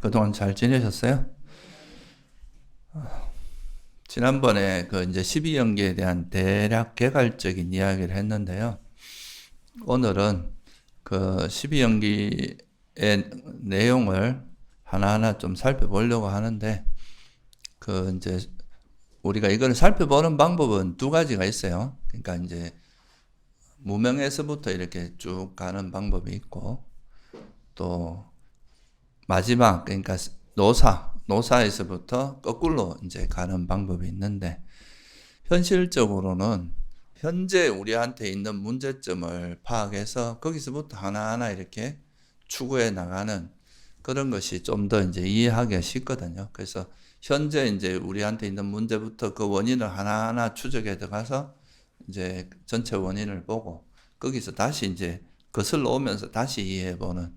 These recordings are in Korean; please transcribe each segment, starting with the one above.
그동안 잘 지내셨어요? 지난번에 그 이제 12연기에 대한 대략 개괄적인 이야기를 했는데요. 오늘은 그 12연기의 내용을 하나하나 좀 살펴보려고 하는데, 그 이제 우리가 이걸 살펴보는 방법은 두 가지가 있어요. 그러니까 이제 무명에서부터 이렇게 쭉 가는 방법이 있고, 또 마지막, 그러니까 노사에서부터 거꾸로 이제 가는 방법이 있는데, 현실적으로는 현재 우리한테 있는 문제점을 파악해서 거기서부터 하나하나 이렇게 추구해 나가는 그런 것이 좀 더 이제 이해하기가 쉽거든요. 그래서 현재 이제 우리한테 있는 문제부터 그 원인을 하나하나 추적해 들어가서 이제 전체 원인을 보고 거기서 다시 이제 거슬러 오면서 다시 이해해보는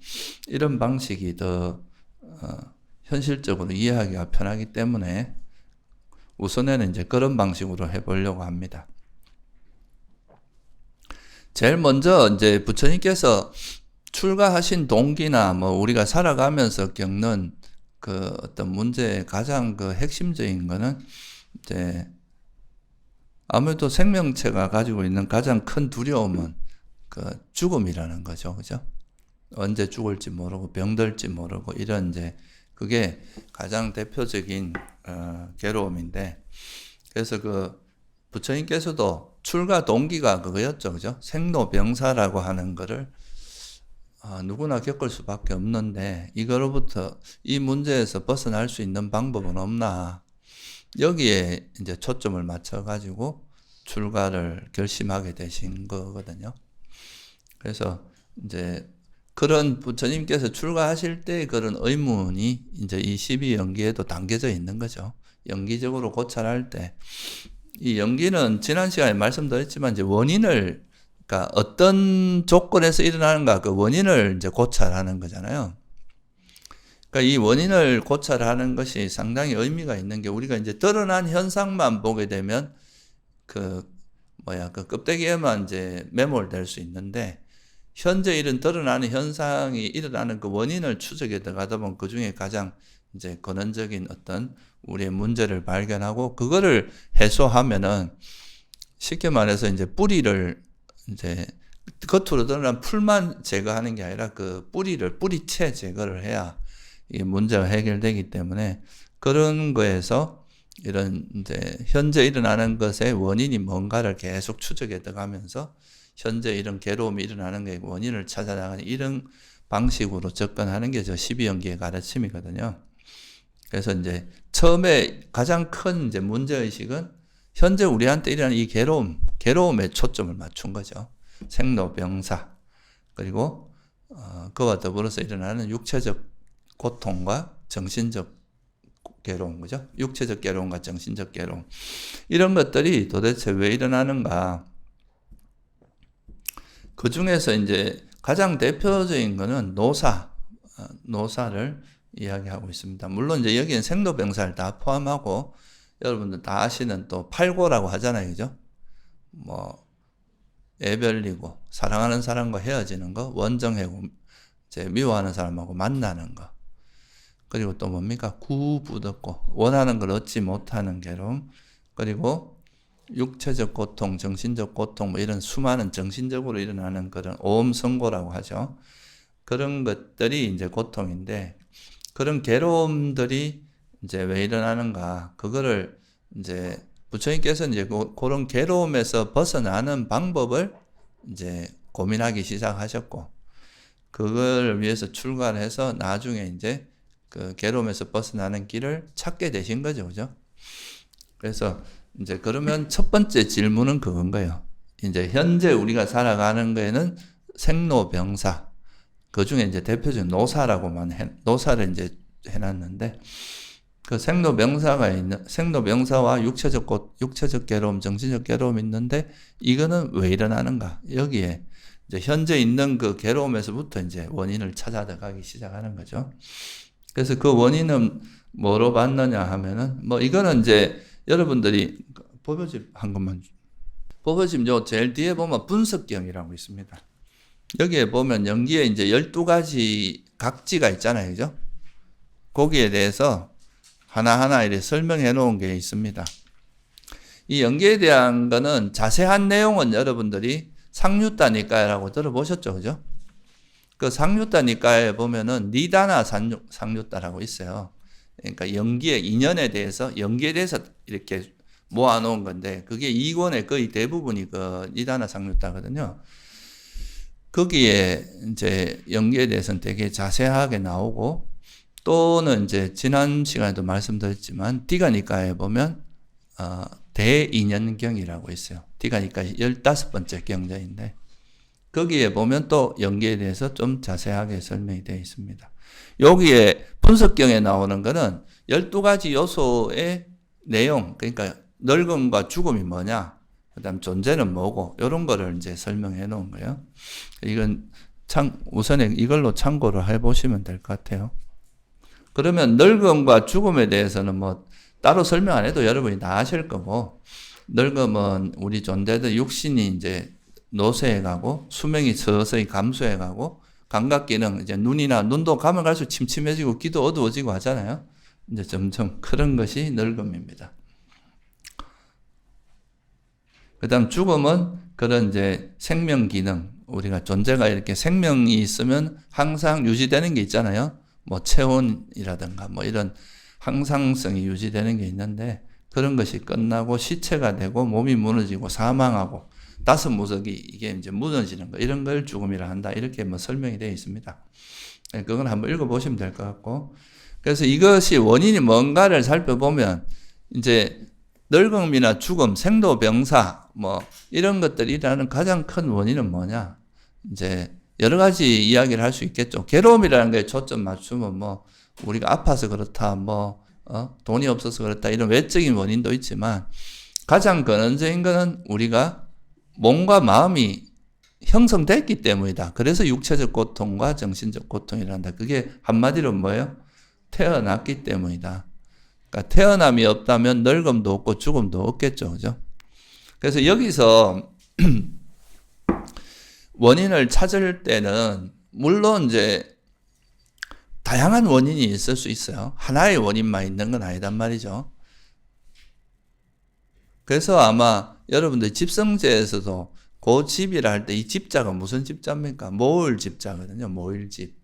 이런 방식이 더 현실적으로 이해하기가 편하기 때문에 우선에는 이제 그런 방식으로 해보려고 합니다. 제일 먼저 이제 부처님께서 출가하신 동기나 뭐 우리가 살아가면서 겪는 그 어떤 문제의 가장 그 핵심적인 거는 이제 아무래도 생명체가 가지고 있는 가장 큰 두려움은 그 죽음이라는 거죠. 그죠? 언제 죽을지 모르고 병들지 모르고 이런 이제 그게 가장 대표적인 괴로움인데, 그래서 그 부처님께서도 출가 동기가 그거였죠. 그죠? 생로병사라고 하는 거를 누구나 겪을 수밖에 없는데 이거로부터 이 문제에서 벗어날 수 있는 방법은 없나, 여기에 이제 초점을 맞춰 가지고 출가를 결심하게 되신 거거든요. 그래서 이제 그런 부처님께서 출가하실 때 그런 의문이 이제 이 12연기에도 담겨져 있는 거죠. 연기적으로 고찰할 때 이 연기는 지난 시간에 말씀드렸지만 이제 원인을, 그러니까 어떤 조건에서 일어나는가 그 원인을 이제 고찰하는 거잖아요. 그러니까 이 원인을 고찰하는 것이 상당히 의미가 있는 게, 우리가 이제 드러난 현상만 보게 되면 그 껍데기에만 이제 매몰될 수 있는데, 현재 이런 드러나는 현상이 일어나는 그 원인을 추적해 들어가다 보면 그 중에 가장 이제 근원적인 어떤 우리의 문제를 발견하고 그거를 해소하면은, 쉽게 말해서 이제 뿌리를 이제 겉으로 드러난 풀만 제거하는 게 아니라 그 뿌리채 제거를 해야 이 문제가 해결되기 때문에, 그런 거에서 이런 이제 현재 일어나는 것의 원인이 뭔가를 계속 추적해 들어가면서 현재 이런 괴로움이 일어나는 게 원인을 찾아나가는 이런 방식으로 접근하는 게 저 12연기의 가르침이거든요. 그래서 이제 처음에 가장 큰 이제 문제의식은 현재 우리한테 일어나는 이 괴로움에 초점을 맞춘 거죠. 생로병사, 그리고 그와 더불어서 일어나는 육체적 고통과 정신적 괴로움, 그죠? 육체적 괴로움과 정신적 괴로움, 이런 것들이 도대체 왜 일어나는가. 그 중에서 이제 가장 대표적인 거는 노사를 이야기하고 있습니다. 물론 이제 여기는 생로병사를 다 포함하고, 여러분들 다 아시는 또 팔고라고 하잖아요. 그죠? 뭐 애별리고, 사랑하는 사람과 헤어지는 거, 원정해고, 이제 미워하는 사람하고 만나는 거, 그리고 또 뭡니까? 구부득고, 원하는 걸 얻지 못하는 괴로움, 그리고 육체적 고통, 정신적 고통, 뭐 이런 수많은 정신적으로 일어나는 그런 오음성고라고 하죠. 그런 것들이 이제 고통인데, 그런 괴로움들이 이제 왜 일어나는가, 그거를 이제 부처님께서 이제 그런 괴로움에서 벗어나는 방법을 이제 고민하기 시작하셨고, 그걸 위해서 출가를 해서 나중에 이제 그 괴로움에서 벗어나는 길을 찾게 되신 거죠. 그죠? 그래서 이제 그러면 첫 번째 질문은 그건 거예요. 이제 현재 우리가 살아가는 거에는 생로병사, 그 중에 이제 대표적인 노사를 이제 해놨는데, 그 생로병사와 육체적 괴로움, 정신적 괴로움이 있는데, 이거는 왜 일어나는가? 여기에 이제 현재 있는 그 괴로움에서부터 이제 원인을 찾아 들어가기 시작하는 거죠. 그래서 그 원인은 뭐로 받느냐 하면은, 뭐 이거는 이제 여러분들이 보표집 한 것만, 보표집 요 제일 뒤에 보면 분석경이라고 있습니다. 여기에 보면 연기에 이제 12가지 각지가 있잖아요. 그죠? 거기에 대해서 하나하나 이렇게 설명해 놓은 게 있습니다. 이 연계에 대한 거는 자세한 내용은 여러분들이 상류다 니까야라고 들어보셨죠, 그죠? 그 상류다 니까야에 보면은 니다나 상류다라고 있어요. 그러니까 연기의 인연에 대해서, 연기에 대해서 이렇게 모아놓은 건데, 그게 이권의 거의 대부분이 그 니다나 상류다거든요. 거기에 이제 연기에 대해서는 되게 자세하게 나오고, 또는 이제 지난 시간에도 말씀드렸지만, 디가니까에 보면, 대인연경이라고 있어요. 디가니까 15번째 경전인데, 거기에 보면 또 연기에 대해서 좀 자세하게 설명이 되어 있습니다. 여기에 분석경에 나오는 거는 12가지 요소의 내용, 그러니까 늙음과 죽음이 뭐냐, 그 다음 존재는 뭐고, 이런 거를 이제 설명해 놓은 거예요. 이건 우선에 이걸로 참고를 해 보시면 될 것 같아요. 그러면 늙음과 죽음에 대해서는 뭐 따로 설명 안 해도 여러분이 다 아실 거고, 늙음은 우리 존재들 육신이 이제 노쇠해 가고, 수명이 서서히 감소해 가고, 감각 기능, 이제 눈도 가면 갈수록 침침해지고, 귀도 어두워지고 하잖아요. 이제 점점 그런 것이 늙음입니다. 그 다음 죽음은 그런 이제 생명 기능, 우리가 존재가 이렇게 생명이 있으면 항상 유지되는 게 있잖아요. 뭐 체온이라든가 뭐 이런 항상성이 유지되는 게 있는데, 그런 것이 끝나고 시체가 되고 몸이 무너지고 사망하고 다섯 무석이 이게 이제 무너지는 거, 이런 걸 죽음이라 한다. 이렇게 뭐 설명이 되어 있습니다. 그건 한번 읽어보시면 될 것 같고, 그래서 이것이 원인이 뭔가를 살펴보면 이제 늙음이나 죽음, 생로병사 뭐 이런 것들이 일어나는 가장 큰 원인은 뭐냐? 이제 여러 가지 이야기를 할 수 있겠죠. 괴로움이라는 게 초점 맞추면 뭐 우리가 아파서 그렇다, 뭐 돈이 없어서 그렇다, 이런 외적인 원인도 있지만, 가장 근원적인 거는 우리가 몸과 마음이 형성됐기 때문이다. 그래서 육체적 고통과 정신적 고통이란다. 그게 한마디로 뭐예요? 태어났기 때문이다. 그러니까 태어남이 없다면 늙음도 없고 죽음도 없겠죠. 그죠? 그래서 여기서 원인을 찾을 때는 물론 이제 다양한 원인이 있을 수 있어요. 하나의 원인만 있는 건 아니단 말이죠. 그래서 아마 여러분들 집성제에서도 그 집이라 할 때 이 집자가 무슨 집자입니까? 모을 집자거든요. 모일집.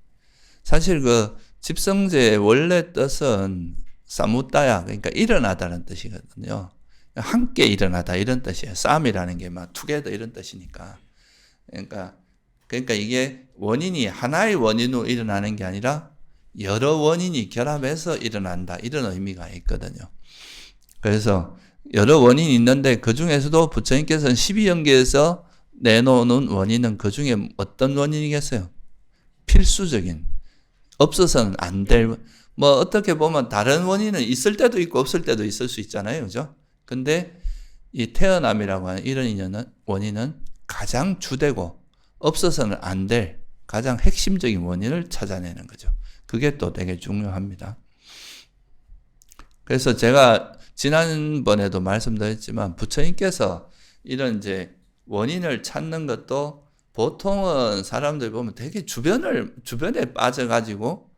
사실 그 집성제의 원래 뜻은 사무따야, 그러니까 일어나다는 뜻이거든요. 함께 일어나다 이런 뜻이에요. 쌈이라는 게 막 투게더 이런 뜻이니까. 그러니까 이게 원인이 하나의 원인으로 일어나는 게 아니라 여러 원인이 결합해서 일어난다, 이런 의미가 있거든요. 그래서 여러 원인이 있는데 그 중에서도 부처님께서는 12연계에서 내놓는 원인은 그 중에 어떤 원인이겠어요? 필수적인, 없어서는 안 될, 뭐 어떻게 보면 다른 원인은 있을 때도 있고 없을 때도 있을 수 있잖아요. 그죠? 근데 이 태어남이라고 하는 이런 원인은 가장 주되고 없어서는 안 될 가장 핵심적인 원인을 찾아내는 거죠. 그게 또 되게 중요합니다. 그래서 제가 지난번에도 말씀드렸지만, 부처님께서 이런 이제 원인을 찾는 것도 보통은 사람들 보면 되게 주변에 빠져가지고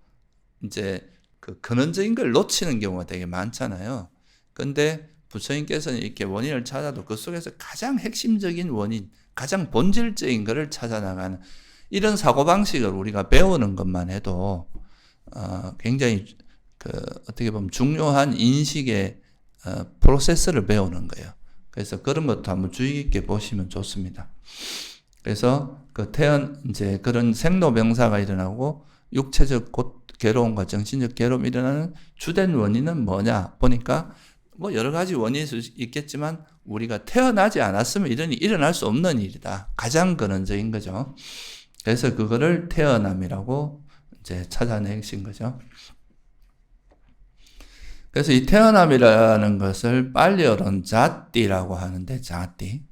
이제 그 근원적인 걸 놓치는 경우가 되게 많잖아요. 근데 부처님께서는 이렇게 원인을 찾아도 그 속에서 가장 핵심적인 원인, 가장 본질적인 것을 찾아나가는 이런 사고방식을 우리가 배우는 것만 해도 굉장히 어떻게 보면 중요한 인식의 프로세스를 배우는 거예요. 그래서 그런 것도 한번 주의 깊게 보시면 좋습니다. 그래서 이제 그런 생로병사가 일어나고 육체적 괴로움과 정신적 괴로움이 일어나는 주된 원인은 뭐냐 보니까 뭐 여러 가지 원인이 있겠지만 우리가 태어나지 않았으면 이런 일이 일어날 수 없는 일이다. 가장 근원적인 거죠. 그래서 그거를 태어남이라고 이제 찾아내신 거죠. 그래서 이 태어남이라는 것을 빨리어론 자띠라고 하는데, 자띠.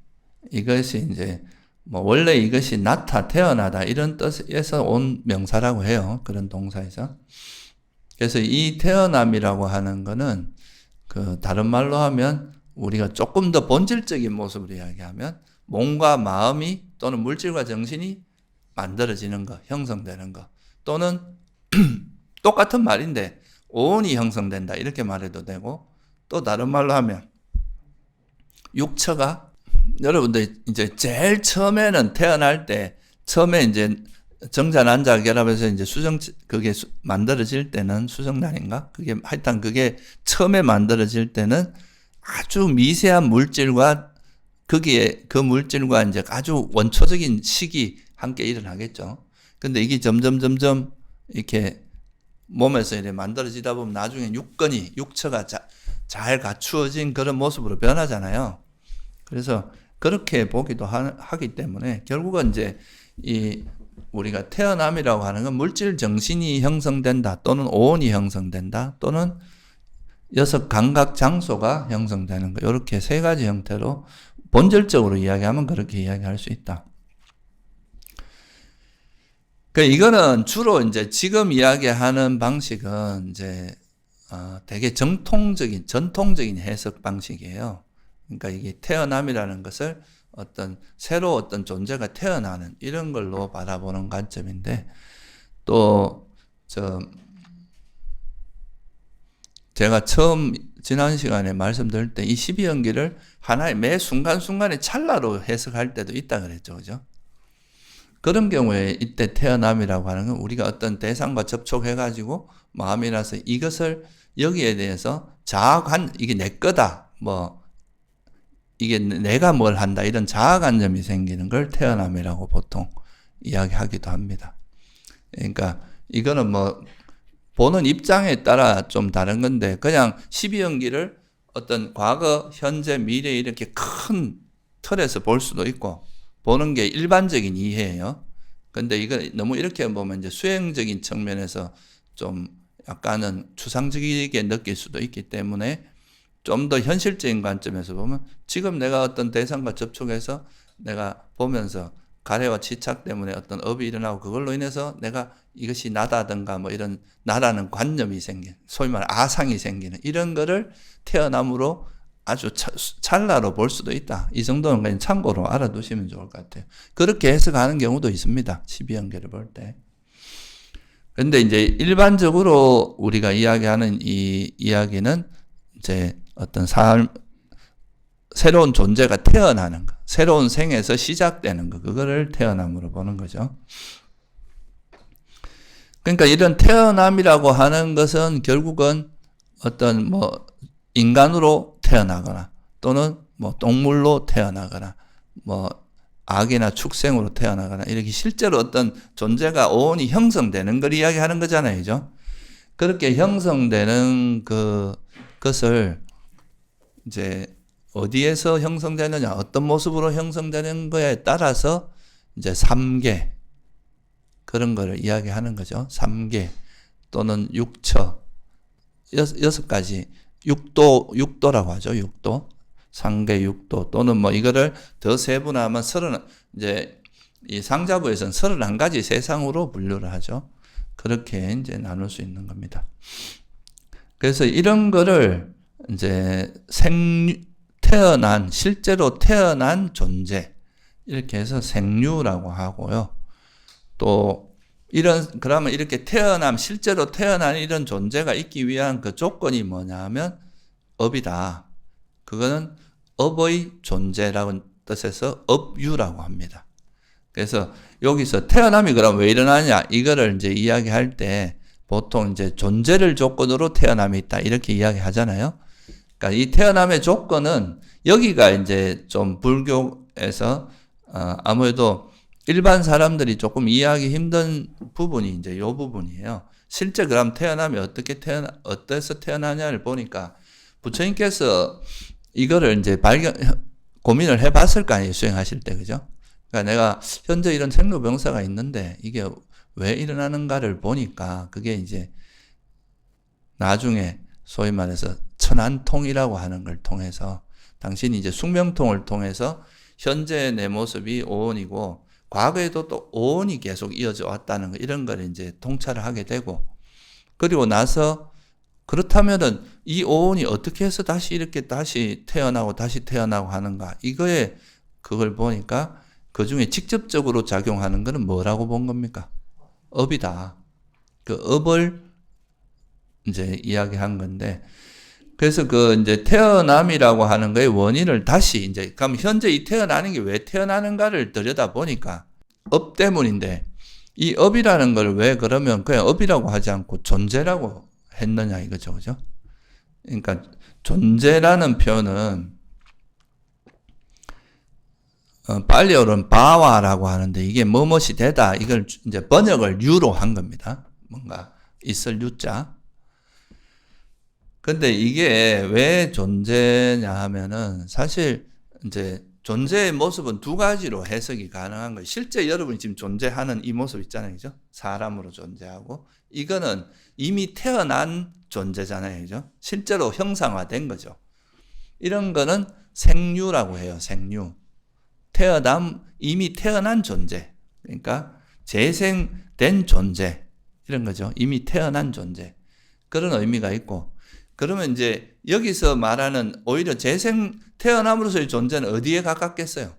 이것이 이제 뭐 원래 이것이 태어나다 이런 뜻에서 온 명사라고 해요. 그런 동사에서. 그래서 이 태어남이라고 하는 거는 다른 말로 하면 우리가 조금 더 본질적인 모습으로 이야기하면 몸과 마음이 또는 물질과 정신이 만들어지는 거, 형성되는 거, 또는 똑같은 말인데 오온이 형성된다 이렇게 말해도 되고, 또 다른 말로 하면 육처가, 여러분들 이제 제일 처음에는 태어날 때 처음에 이제 정자 난자 결합해서 이제 그게 만들어질 때는 수정란인가? 그게 하여튼 그게 처음에 만들어질 때는 아주 미세한 물질과 거기에 그 물질과 이제 아주 원초적인 식이 함께 일어나겠죠. 근데 이게 점점 이렇게 몸에서 이렇게 만들어지다 보면 나중에 육처가 잘 갖추어진 그런 모습으로 변하잖아요. 그래서 그렇게 보기도 하기 때문에 결국은 이제 이 우리가 태어남이라고 하는 건 물질 정신이 형성된다, 또는 오온이 형성된다, 또는 여섯 감각 장소가 형성되는 거, 이렇게 세 가지 형태로 본질적으로 이야기하면 그렇게 이야기할 수 있다. 이거는 주로 이제 지금 이야기하는 방식은 이제 되게 전통적인 해석 방식이에요. 그러니까 이게 태어남이라는 것을 새로 어떤 존재가 태어나는 이런 걸로 바라보는 관점인데, 또 제가 처음 지난 시간에 말씀드릴 때 이 12연기를 하나의 매 순간순간의 찰나로 해석할 때도 있다 그랬죠. 그죠? 그런 경우에 이때 태어남이라고 하는 건 우리가 어떤 대상과 접촉해가지고 마음이 나서 이것을 여기에 대해서 이게 내 거다, 이게 내가 뭘 한다, 이런 자아관념이 생기는 걸 태어남이라고 보통 이야기하기도 합니다. 그러니까 이거는 보는 입장에 따라 좀 다른 건데, 그냥 12연기를 어떤 과거, 현재, 미래 이렇게 큰 틀에서 볼 수도 있고, 보는 게 일반적인 이해예요. 근데 이거 너무 이렇게 보면 이제 수행적인 측면에서 좀 약간은 추상적이게 느낄 수도 있기 때문에, 좀 더 현실적인 관점에서 보면 지금 내가 어떤 대상과 접촉해서 내가 보면서 가래와 지착 때문에 어떤 업이 일어나고, 그걸로 인해서 내가 이것이 나다든가 이런 나라는 관념이 소위 말해 아상이 생기는 이런 거를 태어남으로 아주 찰나로 볼 수도 있다. 이 정도는 그냥 참고로 알아두시면 좋을 것 같아요. 그렇게 해석하는 경우도 있습니다. 12연계를 볼 때. 근데 이제 일반적으로 우리가 이야기하는 이 이야기는 이제 어떤 새로운 존재가 태어나는 거, 새로운 생에서 시작되는 거, 그거를 태어남으로 보는 거죠. 그러니까 이런 태어남이라고 하는 것은 결국은 어떤 인간으로 태어나거나, 또는 동물로 태어나거나, 악이나 축생으로 태어나거나, 이렇게 실제로 어떤 존재가 오온이 형성되는 걸 이야기하는 거잖아요. 그죠? 그렇게 형성되는 것을 이제 어디에서 형성되느냐, 어떤 모습으로 형성되는 거에 따라서 이제 3계, 그런 거를 이야기하는 거죠. 3계 또는 6처, 6가지, 6도라고 하죠. 6도. 3계 6도, 또는 이거를 더 세분화하면 이제 이 상자부에서는 31가지 세상으로 분류를 하죠. 그렇게 이제 나눌 수 있는 겁니다. 그래서 이런 거를 이제 실제로 태어난 존재, 이렇게 해서 생류라고 하고요. 또 그러면 이렇게 실제로 태어난 이런 존재가 있기 위한 그 조건이 뭐냐면 업이다. 그거는 업의 존재라는 뜻에서 업유라고 합니다. 그래서 여기서 태어남이 그럼 왜 일어나냐, 이거를 이제 이야기할 때 보통 이제 존재를 조건으로 태어남이 있다, 이렇게 이야기하잖아요. 그러니까 이 태어남의 조건은, 여기가 이제 좀 불교에서 아무래도 일반 사람들이 조금 이해하기 힘든 부분이 이제 이 부분이에요. 실제 그럼 태어남이 어때서 태어나냐를 보니까 부처님께서 이거를 이제 고민을 해봤을 거 아니에요, 수행하실 때. 그죠? 그러니까 내가 현재 이런 생로병사가 있는데 이게 왜 일어나는가를 보니까, 그게 이제 나중에 소위 말해서 천안통이라고 하는 걸 통해서, 당신이 이제 숙명통을 통해서 현재 내 모습이 오온이고 과거에도 또 오온이 계속 이어져 왔다는 거, 이런 걸 이제 통찰을 하게 되고, 그리고 나서 그렇다면은 이 오온이 어떻게 해서 다시 태어나고 하는가, 그걸 보니까 그 중에 직접적으로 작용하는 것은 뭐라고 본 겁니까? 업이다. 그 업을 이제 이야기한 건데, 그래서 그 이제 태어남이라고 하는 거의 원인을 다시 이제, 그럼 현재 이 태어나는 게 왜 태어나는가를 들여다 보니까 업 때문인데, 이 업이라는 걸 왜 그러면 그냥 업이라고 하지 않고 존재라고 했느냐 이거죠. 그죠? 그러니까 존재라는 표현은 빨리어는 바와라고 하는데 이게 뭐뭇이 되다. 이걸 이제 번역을 유로 한 겁니다. 뭔가 있을 유자. 근데 이게 왜 존재냐 하면은 사실 이제 존재의 모습은 두 가지로 해석이 가능한 거예요. 실제 여러분이 지금 존재하는 이 모습 있잖아요. 그죠? 사람으로 존재하고. 이거는 이미 태어난 존재잖아요. 그죠? 실제로 형상화된 거죠. 이런 거는 생류라고 해요. 생류. 이미 태어난 존재. 그러니까 재생된 존재. 이런 거죠. 이미 태어난 존재. 그런 의미가 있고. 그러면 이제 여기서 말하는 오히려 태어남으로서의 존재는 어디에 가깝겠어요?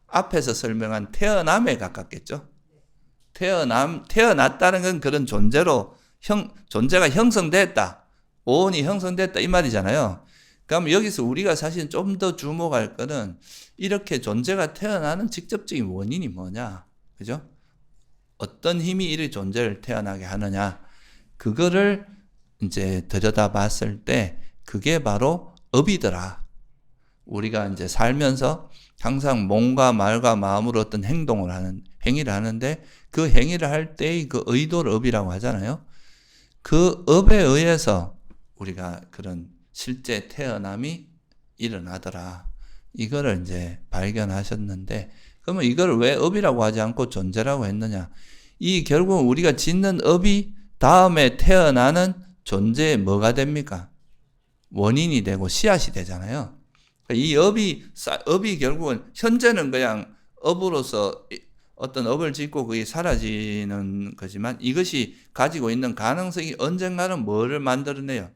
앞에서 설명한 태어남에 가깝겠죠? 태어났다는 건 그런 존재로, 존재가 형성됐다. 오온이 형성됐다. 이 말이잖아요. 그럼 여기서 우리가 사실 좀 더 주목할 거는 이렇게 존재가 태어나는 직접적인 원인이 뭐냐. 그죠? 어떤 힘이 이 존재를 태어나게 하느냐. 그거를 이제 들여다 봤을 때 그게 바로 업이더라. 우리가 이제 살면서 항상 몸과 말과 마음으로 어떤 행위를 하는데 그 행위를 할 때의 그 의도를 업이라고 하잖아요. 그 업에 의해서 우리가 그런 실제 태어남이 일어나더라. 이거를 이제 발견하셨는데, 그러면 이걸 왜 업이라고 하지 않고 존재라고 했느냐? 이 결국 우리가 짓는 업이 다음에 태어나는 존재에 뭐가 됩니까? 원인이 되고 씨앗이 되잖아요. 이 업이 결국은 현재는 그냥 업으로서 어떤 업을 짓고 그게 사라지는 거지만 이것이 가지고 있는 가능성이 언젠가는 뭐를 만들어내요?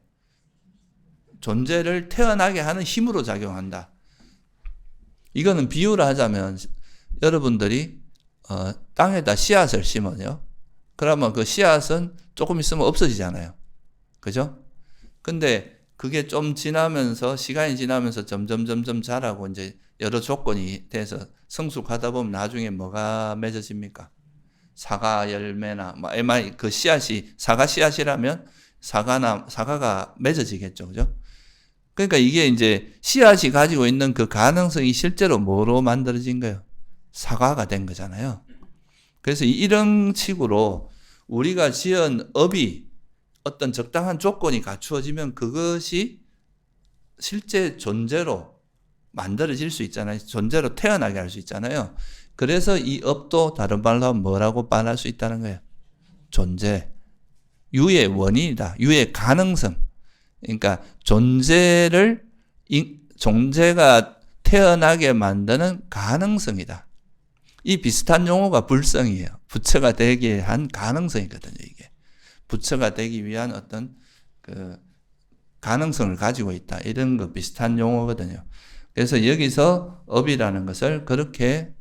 존재를 태어나게 하는 힘으로 작용한다. 이거는 비유를 하자면 여러분들이 땅에다 씨앗을 심어요. 그러면 그 씨앗은 조금 있으면 없어지잖아요. 그죠? 근데 그게 좀 시간이 지나면서 점점 자라고 이제 여러 조건이 돼서 성숙하다 보면 나중에 뭐가 맺어집니까? 사과 열매나, 그 씨앗이, 사과 씨앗이라면 사과가 맺어지겠죠. 그죠? 그러니까 이게 이제 씨앗이 가지고 있는 그 가능성이 실제로 뭐로 만들어진 거예요? 사과가 된 거잖아요. 그래서 이런 식으로 우리가 지은 업이 어떤 적당한 조건이 갖추어지면 그것이 실제 존재로 만들어질 수 있잖아요. 존재로 태어나게 할 수 있잖아요. 그래서 이 업도 다른 말로 하면 뭐라고 말할 수 있다는 거예요? 존재. 유의 원인이다. 유의 가능성. 그러니까 존재가 태어나게 만드는 가능성이다. 이 비슷한 용어가 불성이에요. 부처가 되게 한 가능성이거든요, 이게. 부처가 되기 위한 어떤 그 가능성을 가지고 있다. 이런 거 비슷한 용어거든요. 그래서 여기서 업이라는 것을 그렇게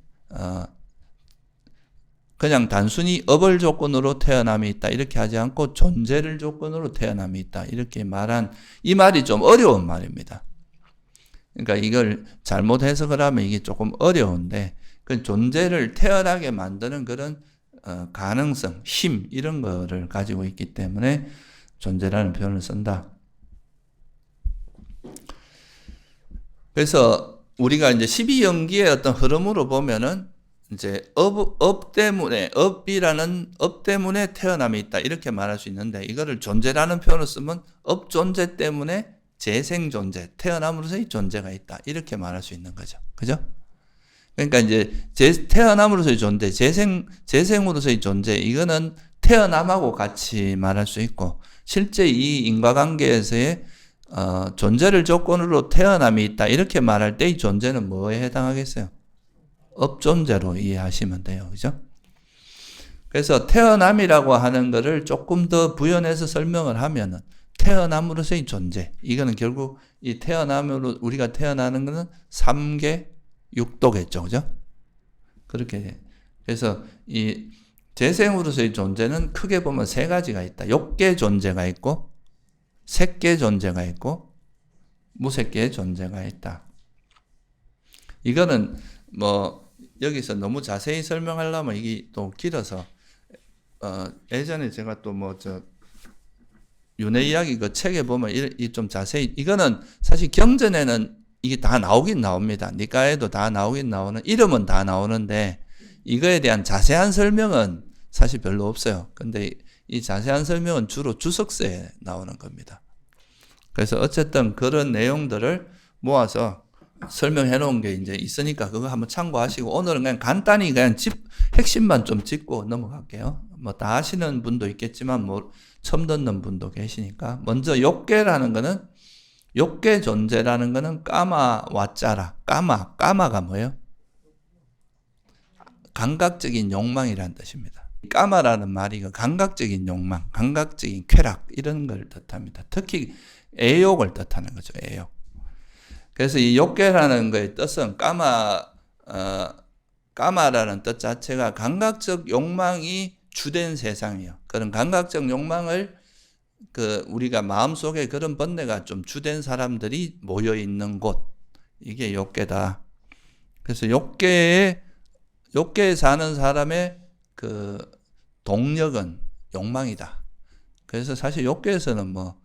그냥 단순히 업을 조건으로 태어남이 있다. 이렇게 하지 않고 존재를 조건으로 태어남이 있다. 이렇게 말한 이 말이 좀 어려운 말입니다. 그러니까 이걸 잘못 해석을 하면 이게 조금 어려운데 그 존재를 태어나게 만드는 그런 가능성, 힘 이런 거를 가지고 있기 때문에 존재라는 표현을 쓴다. 그래서 우리가 이제 12연기의 어떤 흐름으로 보면은 이제 업 때문에 태어남이 있다 이렇게 말할 수 있는데 이거를 존재라는 표현을 쓰면 업 존재 때문에 재생 존재, 태어남으로서의 존재가 있다 이렇게 말할 수 있는 거죠. 그죠? 그러니까 이제 태어남으로서의 존재, 재생으로서의 존재, 이거는 태어남하고 같이 말할 수 있고, 실제 이 인과관계에서의 존재를 조건으로 태어남이 있다 이렇게 말할 때 이 존재는 뭐에 해당하겠어요? 업존재로 이해하시면 돼요. 그죠? 그래서 태어남이라고 하는 거를 조금 더 부연해서 설명을 하면은 태어남으로서의 존재, 이거는 결국 이 우리가 태어나는 거는 3계 6도겠죠. 그죠? 그렇게. 그래서 이 재생으로서의 존재는 크게 보면 세 가지가 있다. 욕계 존재가 있고, 색계 존재가 있고, 무색계의 존재가 있다. 이거는 뭐 여기서 너무 자세히 설명하려면 이게 또 길어서 예전에 제가 또 뭐 윤회 이야기 그 책에 보면 이 좀 자세히 이거는 사실 경전에는 이게 다 나오긴 나옵니다. 니까에도 다 나오긴 나오는 이름은 다 나오는데 이거에 대한 자세한 설명은 사실 별로 없어요. 근데 이 자세한 설명은 주로 주석서에 나오는 겁니다. 그래서 어쨌든 그런 내용들을 모아서 설명해 놓은 게 이제 있으니까 그거 한번 참고하시고 오늘은 그냥 간단히 그냥 핵심만 좀 짚고 넘어갈게요. 뭐 다 아시는 분도 있겠지만 뭐 처음 듣는 분도 계시니까 먼저 욕계라는 거는 욕계 존재라는 거는 까마 와짜라 까마가 뭐예요? 감각적인 욕망이라는 뜻입니다. 까마라는 말이 감각적인 욕망, 감각적인 쾌락 이런 걸 뜻합니다. 특히 애욕을 뜻하는 거죠. 애욕. 그래서 이 욕계라는 거의 뜻은 까마라는 뜻 자체가 감각적 욕망이 주된 세상이에요. 그런 감각적 욕망을 우리가 마음속에 그런 번뇌가 좀 주된 사람들이 모여 있는 곳 이게 욕계다. 그래서 욕계에 사는 사람의 그 동력은 욕망이다. 그래서 사실 욕계에서는 뭐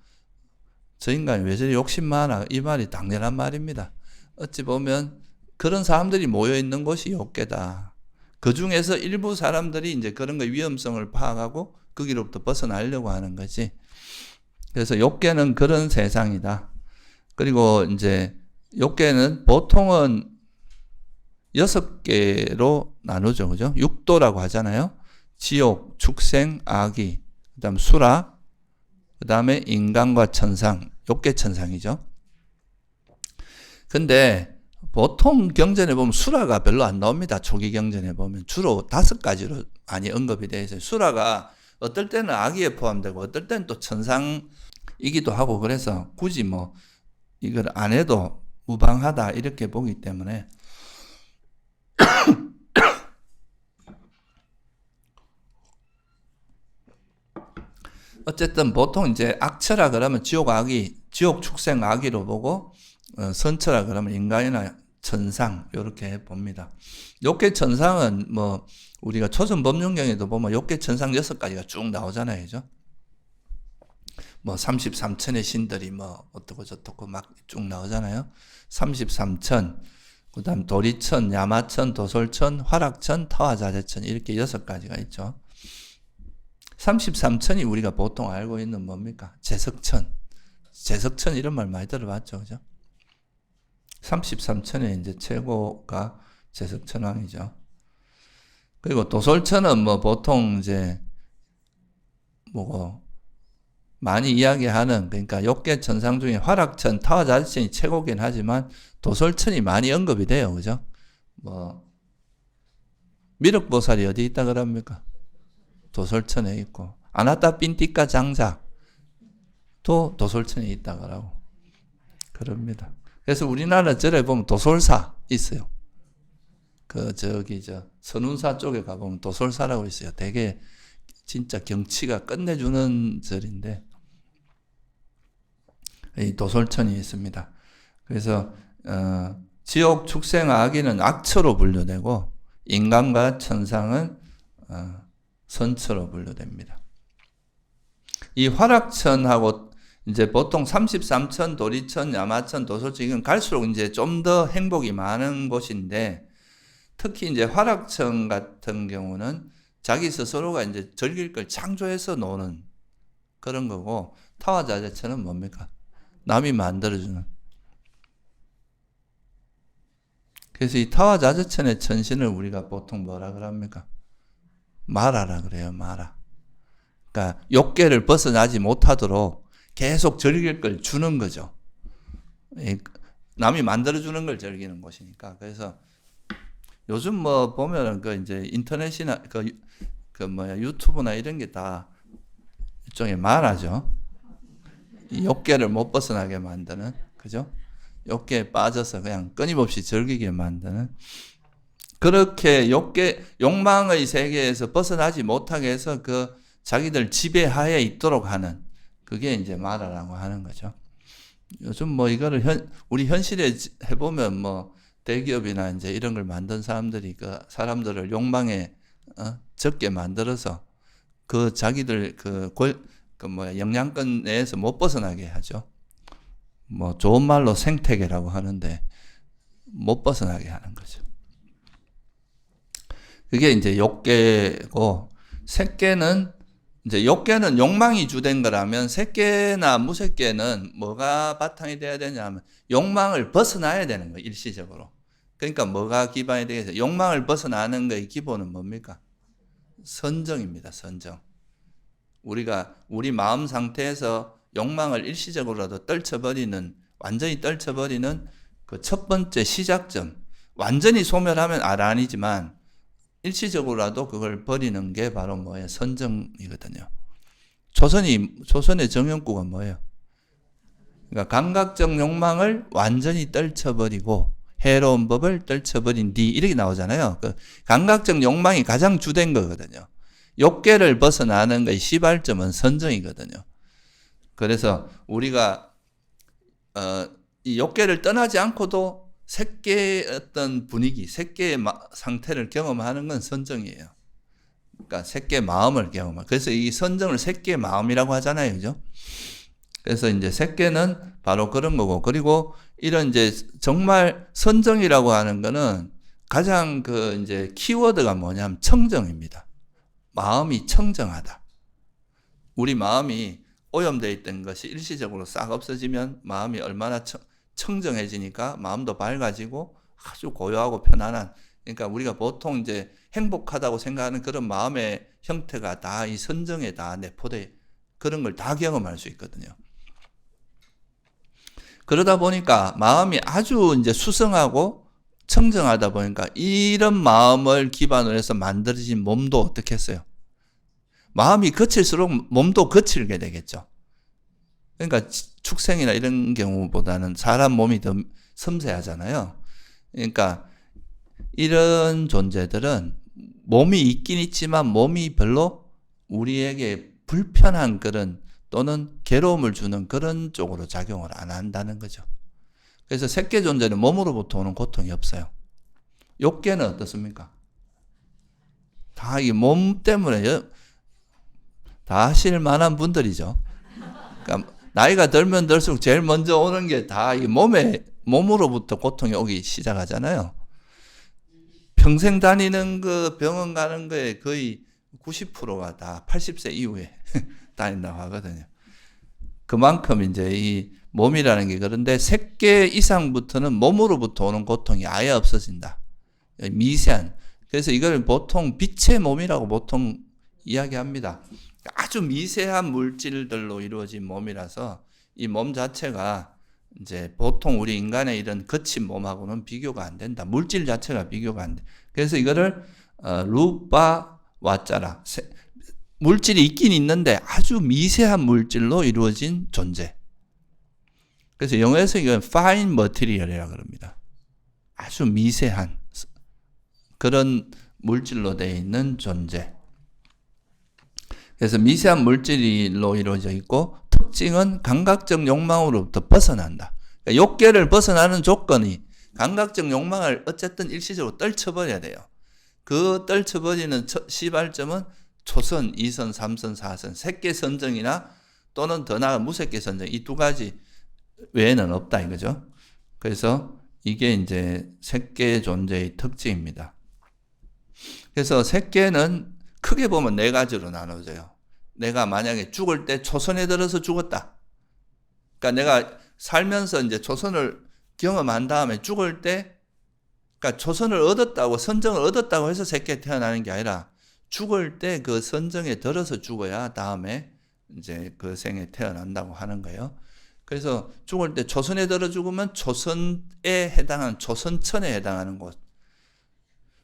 저 인간이 왜 저리 욕심 많아 이 말이 당연한 말입니다. 어찌 보면 그런 사람들이 모여 있는 곳이 욕계다. 그 중에서 일부 사람들이 이제 그런 거 위험성을 파악하고 거기로부터 벗어나려고 하는 거지. 그래서 욕계는 그런 세상이다. 그리고 이제 욕계는 보통은 6개로 나누죠. 그죠? 육도라고 하잖아요. 지옥, 축생, 악이, 그 다음 수라, 그 다음에 인간과 천상, 욕계 천상이죠. 근데 보통 경전에 보면 수라가 별로 안 나옵니다. 초기 경전에 보면 주로 5가지로 많이 언급이 되어 있어요. 수라가 어떨 때는 악의에 포함되고 어떨 때는 또 천상이기도 하고 그래서 굳이 뭐 이걸 안 해도 무방하다 이렇게 보기 때문에 어쨌든 보통 이제 악처라 그러면 지옥 축생 악의로 보고 선처라 그러면 인간이나 천상 이렇게 봅니다. 욕계 천상은 뭐 우리가 초선 법륜경에도 보면 욕계 천상 6가지가 쭉 나오잖아요. 그죠? 뭐 33천의 신들이 뭐 어떻고 저떻고 막 쭉 나오잖아요. 33천, 그 다음 도리천, 야마천, 도솔천, 화락천, 타화자재천 이렇게 6가지가 있죠. 33천이 우리가 보통 알고 있는 뭡니까? 제석천 이런 말 많이 들어봤죠. 그죠? 33천의 이제 최고가 제석천왕이죠. 그리고 도솔천은 뭐 보통 이제 뭐고 많이 이야기하는 그러니까 욕계 천상 중에 화락천, 타화자재천이 최고긴 하지만 도솔천이 많이 언급이 돼요. 그죠? 뭐 미륵보살이 어디 있다 그럽니까? 도솔천에 있고 아나타 핀티카 장자도 도솔천에 있다 그러고 그럽니다. 그래서 우리나라 절에 보면 도솔사 있어요. 선운사 쪽에 가보면 도솔사라고 있어요. 되게 진짜 경치가 끝내주는 절인데 이 도솔천이 있습니다. 그래서 지옥, 축생, 악의는 악처로 분류되고 인간과 천상은 선처로 분류됩니다. 이 화락천하고 이제 보통 33천, 도리천, 야마천, 도솔천 이건 갈수록 이제 좀 더 행복이 많은 곳인데 특히 이제 화락천 같은 경우는 자기 스스로가 이제 즐길 걸 창조해서 노는 그런 거고 타화자재천은 뭡니까? 남이 만들어주는. 그래서 이 타화자재천의 천신을 우리가 보통 뭐라 그럽니까? 마라라 그래요. 마라. 그러니까 욕계를 벗어나지 못하도록 계속 즐길 걸 주는 거죠. 남이 만들어주는 걸 즐기는 곳이니까. 그래서 요즘 뭐 보면은 이제 인터넷이나 유튜브나 이런 게 다 일종의 만화죠. 욕계를 못 벗어나게 만드는, 그죠? 욕계에 빠져서 그냥 끊임없이 즐기게 만드는 그렇게 욕망의 세계에서 벗어나지 못하게 해서 그 자기들 지배하에 있도록 하는, 그게 이제 마라라고 하는 거죠. 요즘 뭐 이거를 우리 현실에 해보면 뭐 대기업이나 이제 이런 걸 만든 사람들이 그 사람들을 욕망에 적게 만들어서 그 자기들 영양권 내에서 못 벗어나게 하죠. 뭐 좋은 말로 생태계라고 하는데 못 벗어나게 하는 거죠. 그게 이제 욕계고, 색계는 이제 욕계는 욕망이 주된 거라면 색계나 무색계는 뭐가 바탕이 돼야 되냐면 욕망을 벗어나야 되는 거예요, 일시적으로. 그러니까 뭐가 기반이 되겠어요? 욕망을 벗어나는 거의 기본은 뭡니까? 선정입니다, 선정. 우리가 우리 마음 상태에서 욕망을 일시적으로라도 완전히 떨쳐버리는 그 첫 번째 시작점. 완전히 소멸하면 아니지만 일시적으로라도 그걸 버리는 게 바로 뭐예요? 선정이거든요. 조선의 정형구가 뭐예요? 그러니까 감각적 욕망을 완전히 떨쳐버리고 해로운 법을 떨쳐버린 뒤, 이렇게 나오잖아요. 그 감각적 욕망이 가장 주된 거거든요. 욕계를 벗어나는 것의 시발점은 선정이거든요. 그래서 우리가 이 욕계를 떠나지 않고도 색계의 어떤 분위기, 색계의 상태를 경험하는 건 선정이에요. 그러니까 색계 마음을 경험하는. 그래서 이 선정을 색계 마음이라고 하잖아요, 그죠? 그래서 이제 색계는 바로 그런 거고, 그리고 이런 이제 정말 선정이라고 하는 거는 가장 그 이제 키워드가 뭐냐면 청정입니다. 마음이 청정하다. 우리 마음이 오염되어 있던 것이 일시적으로 싹 없어지면 마음이 얼마나 청정해지니까 마음도 밝아지고 아주 고요하고 편안한, 그러니까 우리가 보통 이제 행복하다고 생각하는 그런 마음의 형태가 다 이 선정에 다 내포돼, 그런 걸 다 경험할 수 있거든요. 그러다 보니까 마음이 아주 이제 수성하고 청정하다 보니까 이런 마음을 기반으로 해서 만들어진 몸도 어떻게 했어요? 마음이 거칠수록 몸도 거칠게 되겠죠. 그러니까 축생이나 이런 경우보다는 사람 몸이 더 섬세하잖아요. 그러니까 이런 존재들은 몸이 있긴 있지만 몸이 별로 우리에게 불편한 그런 또는 괴로움을 주는 그런 쪽으로 작용을 안 한다는 거죠. 그래서 색계 존재는 몸으로부터 오는 고통이 없어요. 욕계는 어떻습니까? 다 이 몸 때문에 다 하실 만한 분들이죠. 그러니까 나이가 들면 들수록 제일 먼저 오는 게 다 이 몸으로부터 고통이 오기 시작하잖아요. 평생 다니는 그 병원 가는 거에 거의 90%가 다 80세 이후에 다닌다고 하거든요. 그만큼 이제 이 몸이라는 게, 그런데 색계 이상부터는 몸으로부터 오는 고통이 아예 없어진다. 미세한. 그래서 이걸 보통 빛의 몸이라고 보통 이야기합니다. 아주 미세한 물질들로 이루어진 몸이라서 이 몸 자체가 이제 보통 우리 인간의 이런 거친 몸하고는 비교가 안 된다. 물질 자체가 비교가 안 돼. 그래서 이거를 루파 와짜라, 물질이 있긴 있는데 아주 미세한 물질로 이루어진 존재. 그래서 영어에서 이건 fine material이라고 그럽니다. 아주 미세한 그런 물질로 되어 있는 존재. 그래서 미세한 물질로 이루어져 있고, 특징은 감각적 욕망으로부터 벗어난다. 그러니까 욕계를 벗어나는 조건이 감각적 욕망을 어쨌든 일시적으로 떨쳐버려야 돼요. 그 떨쳐버리는 시발점은 초선, 2선, 3선, 4선, 색계 선정이나 또는 더 나아 무색계 선정, 이 두 가지 외에는 없다 이거죠. 그래서 이게 이제 색계 존재의 특징입니다. 그래서 색계는 크게 보면 네 가지로 나눠져요. 내가 만약에 죽을 때 초선에 들어서 죽었다. 그러니까 내가 살면서 이제 초선을 경험한 다음에 죽을 때, 그러니까 초선을 얻었다고, 선정을 얻었다고 해서 색계에 태어나는 게 아니라 죽을 때 그 선정에 들어서 죽어야 다음에 이제 그 생에 태어난다고 하는 거예요. 그래서 죽을 때 초선에 들어 죽으면 초선에 해당하는, 초선천에 해당하는 곳.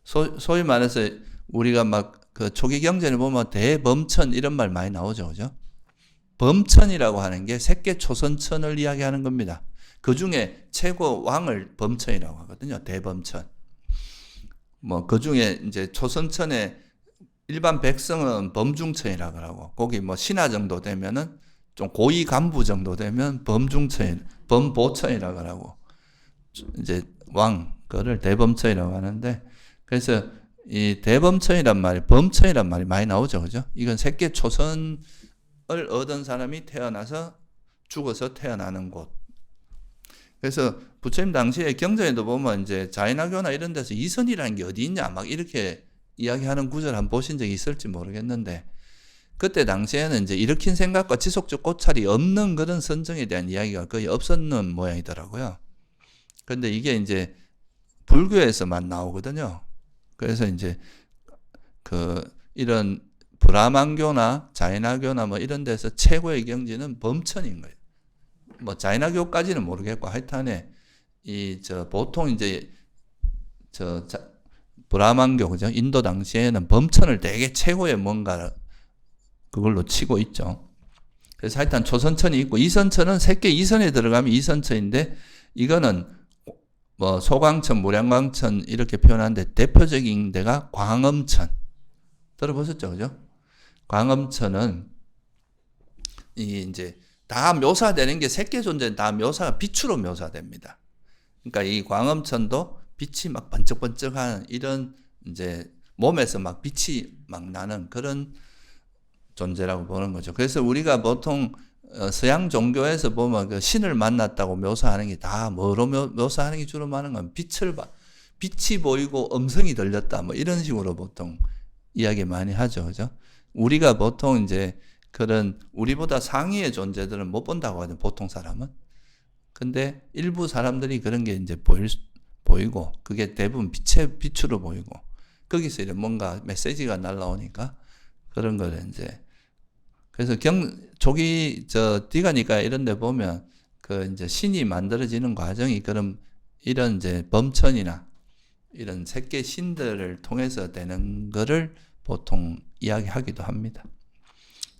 소위 말해서 우리가 막 그 초기 경전을 보면 대범천 이런 말 많이 나오죠, 그죠? 범천이라고 하는 게 색계 초선천을 이야기하는 겁니다. 그 중에 최고 왕을 범천이라고 하거든요. 대범천. 뭐 그 중에 이제 초선천의 일반 백성은 범중천이라고 하고, 거기 뭐 신하 정도 되면은 좀 고위 간부 정도 되면 범보천이라고 하고, 이제 그거를 대범천이라고 하는데, 그래서 이 대범천이란 말이, 범천이란 말이 많이 나오죠, 그죠? 이건 새끼 초선을 얻은 사람이 태어나서 죽어서 태어나는 곳. 그래서 부처님 당시에 경전에도 보면 이제 자인하교나 이런 데서 이선이라는 게 어디 있냐 막 이렇게 이야기하는 구절 한번 보신 적이 있을지 모르겠는데, 그때 당시에는 이제 일으킨 생각과 지속적 고찰이 없는 그런 선정에 대한 이야기가 거의 없었는 모양이더라고요. 근데 이게 이제 불교에서만 나오거든요. 그래서 이제 이런 브라만교나 자인하교나 뭐 이런 데서 최고의 경지는 범천인 거예요. 뭐 자인하교까지는 모르겠고, 하여튼에 보통 이제 브라만교, 그죠? 인도 당시에는 범천을 되게 최고의 뭔가 그걸로 치고 있죠. 그래서 하여튼 초선천이 있고, 이선천은 새끼 이선에 들어가면 이선천인데, 이거는 뭐 소광천, 무량광천 이렇게 표현하는데 대표적인 데가 광엄천. 들어보셨죠, 그죠? 광엄천은 이제 다 묘사되는 게 새끼 존재는 다 묘사가 빛으로 묘사됩니다. 그러니까 이 광엄천도 빛이 막 번쩍번쩍한 이런 이제 몸에서 막 빛이 막 나는 그런 존재라고 보는 거죠. 그래서 우리가 보통 서양 종교에서 보면 그 신을 만났다고 묘사하는 게 다 뭐로 묘사하는 게 주로 많은 건 빛이 보이고 음성이 들렸다 뭐 이런 식으로 보통 이야기 많이 하죠. 그죠? 우리가 보통 이제 그런 우리보다 상위의 존재들은 못 본다고 하죠. 보통 사람은. 근데 일부 사람들이 그런 게 이제 보이고, 그게 대부분 빛으로 보이고, 거기서 이제 뭔가 메시지가 날라오니까 그런 거를 이제, 그래서 디가니까 이런 데 보면 이제 신이 만들어지는 과정이 이런 이제 범천이나 이런 새끼 신들을 통해서 되는 거를 보통 이야기하기도 합니다.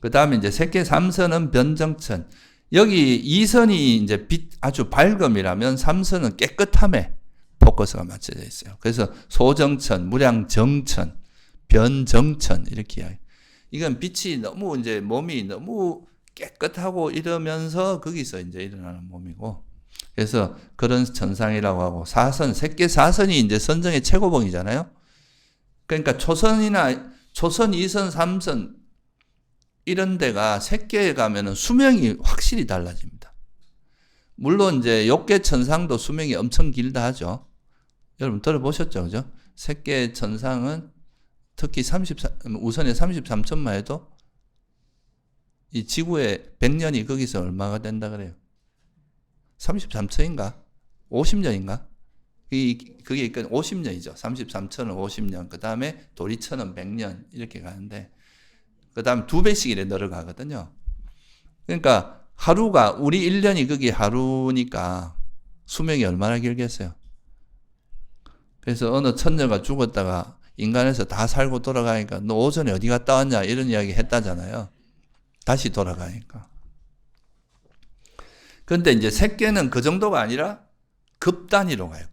그 다음에 이제 새끼 삼선은 변정천. 여기 이선이 이제 아주 밝음이라면 삼선은 깨끗함에 포커스가 맞춰져 있어요. 그래서 소정천, 무량정천, 변정천 이렇게 이야기. 이건 빛이 너무 이제 몸이 너무 깨끗하고 이러면서 거기서 이제 일어나는 몸이고, 그래서 그런 천상이라고 하고, 새끼 사선이 이제 선정의 최고봉이잖아요. 그러니까 초선, 2선, 3선 이런 데가 새끼에 가면은 수명이 확실히 달라집니다. 물론 이제 욕계 천상도 수명이 엄청 길다 하죠. 여러분 들어보셨죠, 그죠? 새끼 천상은 특히 우선에 33천만 해도 이 지구의 100년이 거기서 얼마가 된다 그래요? 33천인가? 50년인가? 그게 50년이죠. 33천은 50년. 그 다음에 도리천은 100년. 이렇게 가는데, 그 다음에 2배씩 이래 늘어가거든요. 그러니까 우리 1년이 거기 하루니까 수명이 얼마나 길겠어요? 그래서 어느 천녀가 죽었다가 인간에서 다 살고 돌아가니까 너 오전에 어디 갔다 왔냐 이런 이야기 했다잖아요. 다시 돌아가니까. 그런데 이제 새끼는 그 정도가 아니라 급 단위로 가요.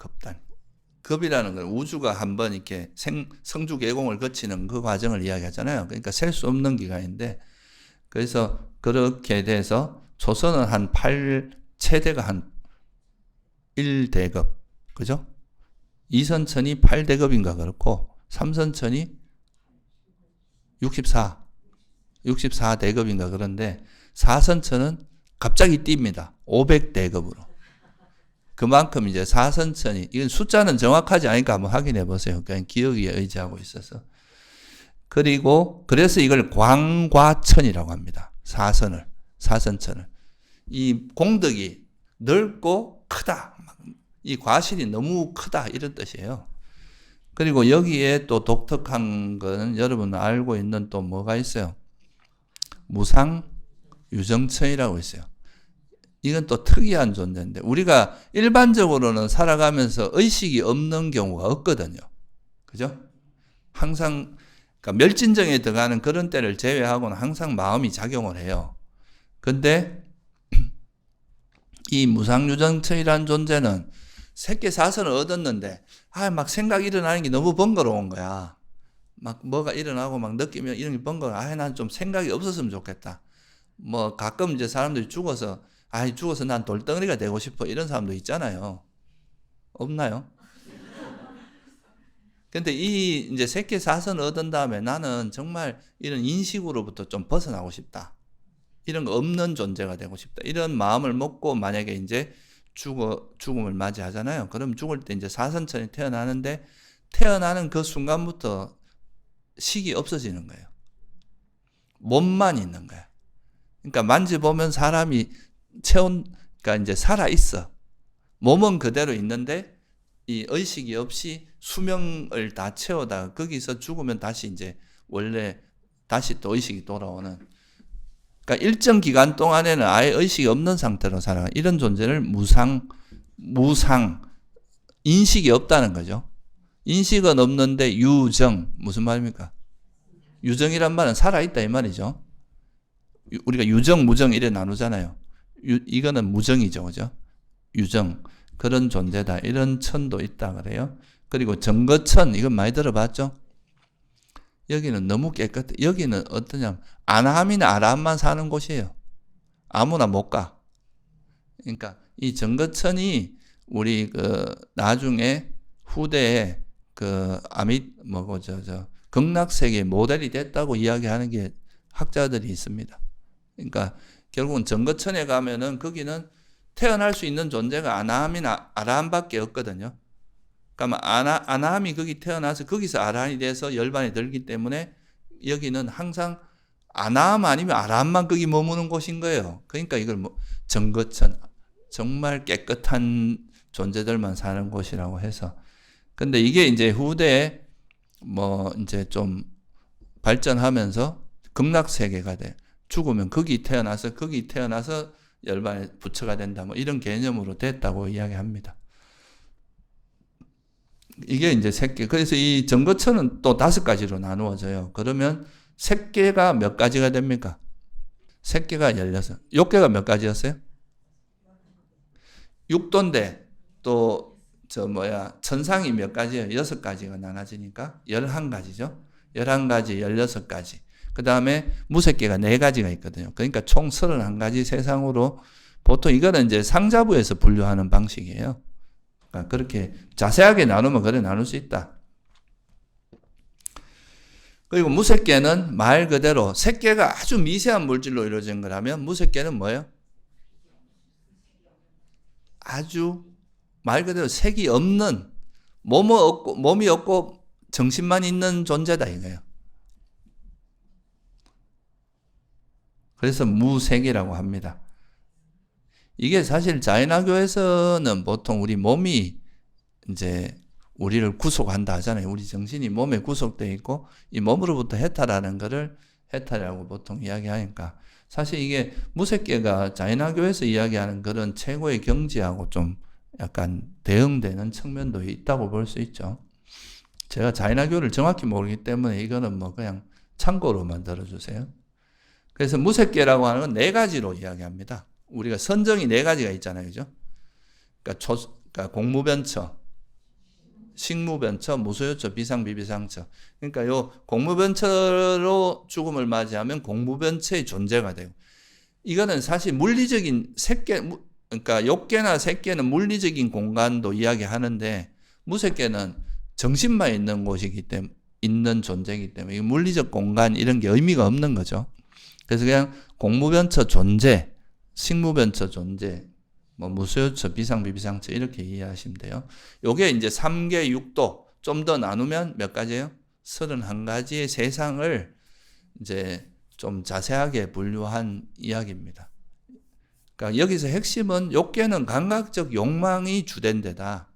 급이라는 건 우주가 한번 이렇게 성주 계공을 거치는 그 과정을 이야기하잖아요. 그러니까 셀 수 없는 기간인데, 그래서 그렇게 돼서 초선은 최대가 한 1대급, 그죠? 2선천이 8대급인가 그렇고, 3선천이 64대급인가 그런데, 4선천은 갑자기 뜁니다. 500대급으로. 그만큼 이제 4선천이, 이건 숫자는 정확하지 않으니까 한번 확인해 보세요. 그냥 기억에 의지하고 있어서. 그래서 이걸 광과천이라고 합니다. 4선천을. 이 공덕이 넓고 크다. 이 과실이 너무 크다. 이런 뜻이에요. 그리고 여기에 또 독특한 거는 여러분 알고 있는 또 뭐가 있어요? 무상유정천이라고 있어요. 이건 또 특이한 존재인데, 우리가 일반적으로는 살아가면서 의식이 없는 경우가 없거든요. 그죠? 항상, 그러니까 멸진정에 들어가는 그런 때를 제외하고는 항상 마음이 작용을 해요. 근데 이 무상유정천이라는 존재는 새끼 사선을 얻었는데 막 생각이 일어나는 게 너무 번거로운 거야. 막 뭐가 일어나고 막 느끼면 이런 게 번거로워. 난 좀 생각이 없었으면 좋겠다. 뭐 가끔 이제 사람들이 죽어서 난 돌덩어리가 되고 싶어 이런 사람도 있잖아요. 없나요? 근데 이 이제 새끼 사선을 얻은 다음에 나는 정말 이런 인식으로부터 좀 벗어나고 싶다. 이런 거 없는 존재가 되고 싶다. 이런 마음을 먹고 만약에 이제 죽음을 맞이하잖아요. 그럼 죽을 때 이제 사선천이 태어나는데 태어나는 그 순간부터 식이 없어지는 거예요. 몸만 있는 거야. 그러니까 만져보면 사람이 그러니까 이제 살아있어. 몸은 그대로 있는데 이 의식이 없이 수명을 다 채우다가 거기서 죽으면 다시 이제 원래 다시 또 의식이 돌아오는. 그러니까 일정 기간 동안에는 아예 의식이 없는 상태로 살아가. 이런 존재를 무상, 인식이 없다는 거죠. 인식은 없는데 유정, 무슨 말입니까? 유정이란 말은 살아있다 이 말이죠. 우리가 유정, 무정 이래 나누잖아요. 이거는 무정이죠. 그죠? 유정. 그런 존재다. 이런 천도 있다 그래요. 그리고 정거천, 이건 많이 들어봤죠? 여기는 너무 깨끗해. 여기는 어떠냐면 아나함이나 아라함만 사는 곳이에요. 아무나 못 가. 그러니까 이 정거천이 우리 나중에 후대에 극락세계 모델이 됐다고 이야기하는 게 학자들이 있습니다. 그러니까 결국은 정거천에 가면은 거기는 태어날 수 있는 존재가 아나함이나 아라함밖에 없거든요. 그러니까 아나함이 거기 태어나서 거기서 아라함이 돼서 열반이 들기 때문에 여기는 항상 아나함 아니면 아라함만 거기 머무는 곳인 거예요. 그러니까 이걸 정거천, 정말 깨끗한 존재들만 사는 곳이라고 해서. 근데 이게 이제 후대에 이제 좀 발전하면서 극락세계가 돼. 죽으면 거기 태어나서 열반의 부처가 된다. 이런 개념으로 됐다고 이야기합니다. 이게 이제 새끼. 그래서 이 정거천은 또 5가지로 나누어져요. 그러면 새끼가 몇 가지가 됩니까? 새끼가 16. 욕계가 몇 가지였어요? 6도인데 또 천상이 몇 가지예요? 6가지가 나눠지니까 11가지죠. 11가지, 16가지. 그 다음에 무색계가 4가지가 있거든요. 그러니까 총 31가지 세상으로 보통 이거는 이제 상자부에서 분류하는 방식이에요. 그러니까 그렇게 자세하게 나누면 그래 나눌 수 있다. 그리고 무색계는 말 그대로 색계가 아주 미세한 물질로 이루어진 거라면 무색계는 뭐예요? 아주 말 그대로 색이 없는 몸이 없고 정신만 있는 존재다 이거예요. 그래서 무색이라고 합니다. 이게 사실 자인화교에서는 보통 우리 몸이 이제 우리를 구속한다 하잖아요. 우리 정신이 몸에 구속되어 있고 이 몸으로부터 해탈하는 것을 해탈이라고 보통 이야기하니까 사실 이게 무색계가 자인화교에서 이야기하는 그런 최고의 경지하고 좀 약간 대응되는 측면도 있다고 볼 수 있죠. 제가 자인화교를 정확히 모르기 때문에 이거는 그냥 참고로만 들어주세요. 그래서 무색계라고 하는 건 4가지로 이야기합니다. 우리가 선정이 4가지가 있잖아요. 그죠? 그러니까 공무변처, 식무변처, 무소유처, 비상비비상처. 그러니까 요 공무변처로 죽음을 맞이하면 공무변처의 존재가 되고 이거는 사실 물리적인 그러니까 욕계나 색계는 물리적인 공간도 이야기하는데 무색계는 정신만 있는 곳이기 때문에 있는 존재이기 때문에 이 물리적 공간 이런 게 의미가 없는 거죠. 그래서 그냥 공무변처 존재, 식무변처 존재, 무소유처, 비상비비상처 이렇게 이해하시면 돼요. 요게 이제 3계 6도 좀 더 나누면 몇 가지예요? 31가지의 세상을 이제 좀 자세하게 분류한 이야기입니다. 그러니까 여기서 핵심은 욕계는 감각적 욕망이 주된 데다.